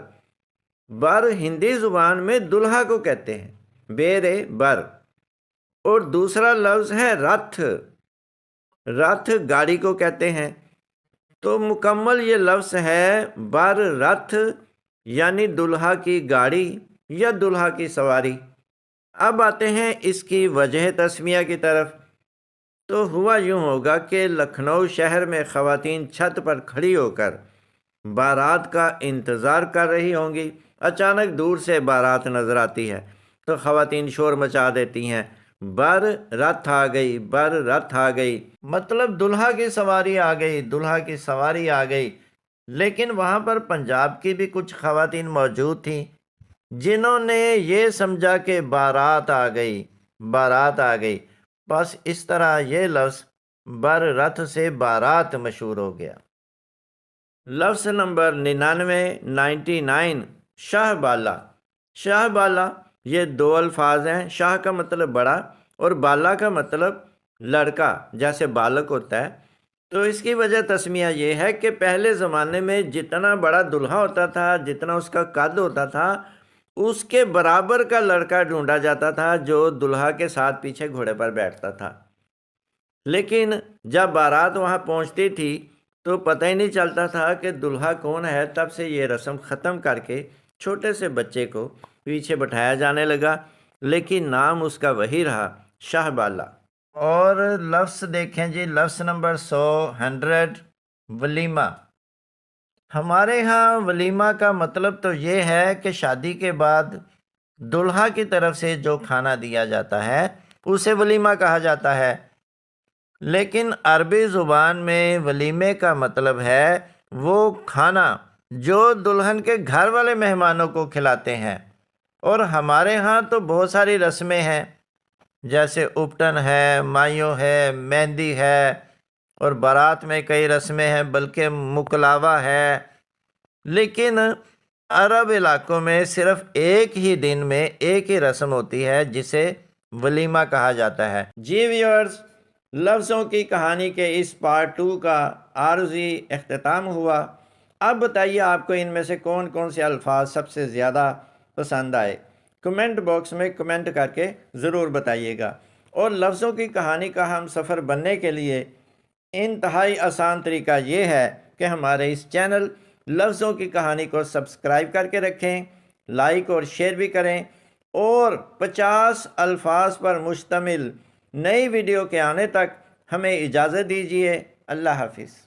بر ہندی زبان میں دلہا کو کہتے ہیں، بیرے بر۔ اور دوسرا لفظ ہے رتھ۔ رتھ گاڑی کو کہتے ہیں۔ تو مکمل یہ لفظ ہے بر رتھ، یعنی دلہا کی گاڑی یا دلہا کی سواری۔ اب آتے ہیں اس کی وجہ تسمیہ کی طرف۔ تو ہوا یوں ہوگا کہ لکھنؤ شہر میں خواتین چھت پر کھڑی ہو کر بارات کا انتظار کر رہی ہوں گی۔ اچانک دور سے بارات نظر آتی ہے تو خواتین شور مچا دیتی ہیں، بر رتھ آ گئی، بر رتھ آ گئی، مطلب دلہا کی سواری آ گئی، دلہا کی سواری آ گئی۔ لیکن وہاں پر پنجاب کی بھی کچھ خواتین موجود تھیں جنہوں نے یہ سمجھا کہ بارات آ گئی، بارات آ گئی۔ بس اس طرح یہ لفظ بر رتھ سے بارات مشہور ہو گیا۔ لفظ نمبر 99 شاہ بالا۔ شاہ بالا یہ دو الفاظ ہیں۔ شاہ کا مطلب بڑا اور بالا کا مطلب لڑکا، جیسے بالک ہوتا ہے۔ تو اس کی وجہ تسمیہ یہ ہے کہ پہلے زمانے میں جتنا بڑا دلہا ہوتا تھا، جتنا اس کا قد ہوتا تھا، اس کے برابر کا لڑکا ڈھونڈا جاتا تھا جو دلہا کے ساتھ پیچھے گھوڑے پر بیٹھتا تھا۔ لیکن جب بارات وہاں پہنچتی تھی تو پتہ ہی نہیں چلتا تھا کہ دلہا کون ہے۔ تب سے یہ رسم ختم کر کے چھوٹے سے بچے کو پیچھے بٹھایا جانے لگا، لیکن نام اس کا وہی رہا، شاہ بالا۔ اور لفظ دیکھیں جی، لفظ نمبر 100 ولیمہ۔ ہمارے ہاں ولیمہ کا مطلب تو یہ ہے کہ شادی کے بعد دلہا کی طرف سے جو کھانا دیا جاتا ہے اسے ولیمہ کہا جاتا ہے۔ لیکن عربی زبان میں ولیمے کا مطلب ہے وہ کھانا جو دلہن کے گھر والے مہمانوں کو کھلاتے ہیں۔ اور ہمارے ہاں تو بہت ساری رسمیں ہیں، جیسے اپٹن ہے، مائیو ہے، مہندی ہے، اور بارات میں کئی رسمیں ہیں، بلکہ مکلاوا ہے۔ لیکن عرب علاقوں میں صرف ایک ہی دن میں ایک ہی رسم ہوتی ہے جسے ولیمہ کہا جاتا ہے۔ جی ویورز، لفظوں کی کہانی کے اس پارٹ 2 کا عارضی اختتام ہوا۔ اب بتائیے آپ کو ان میں سے کون کون سے الفاظ سب سے زیادہ پسند آئے؟ کمنٹ باکس میں کمنٹ کر کے ضرور بتائیے گا۔ اور لفظوں کی کہانی کا ہم سفر بننے کے لیے انتہائی آسان طریقہ یہ ہے کہ ہمارے اس چینل لفظوں کی کہانی کو سبسکرائب کر کے رکھیں، لائک اور شیئر بھی کریں، اور 50 الفاظ پر مشتمل نئی ویڈیو کے آنے تک ہمیں اجازت دیجیے۔ اللہ حافظ۔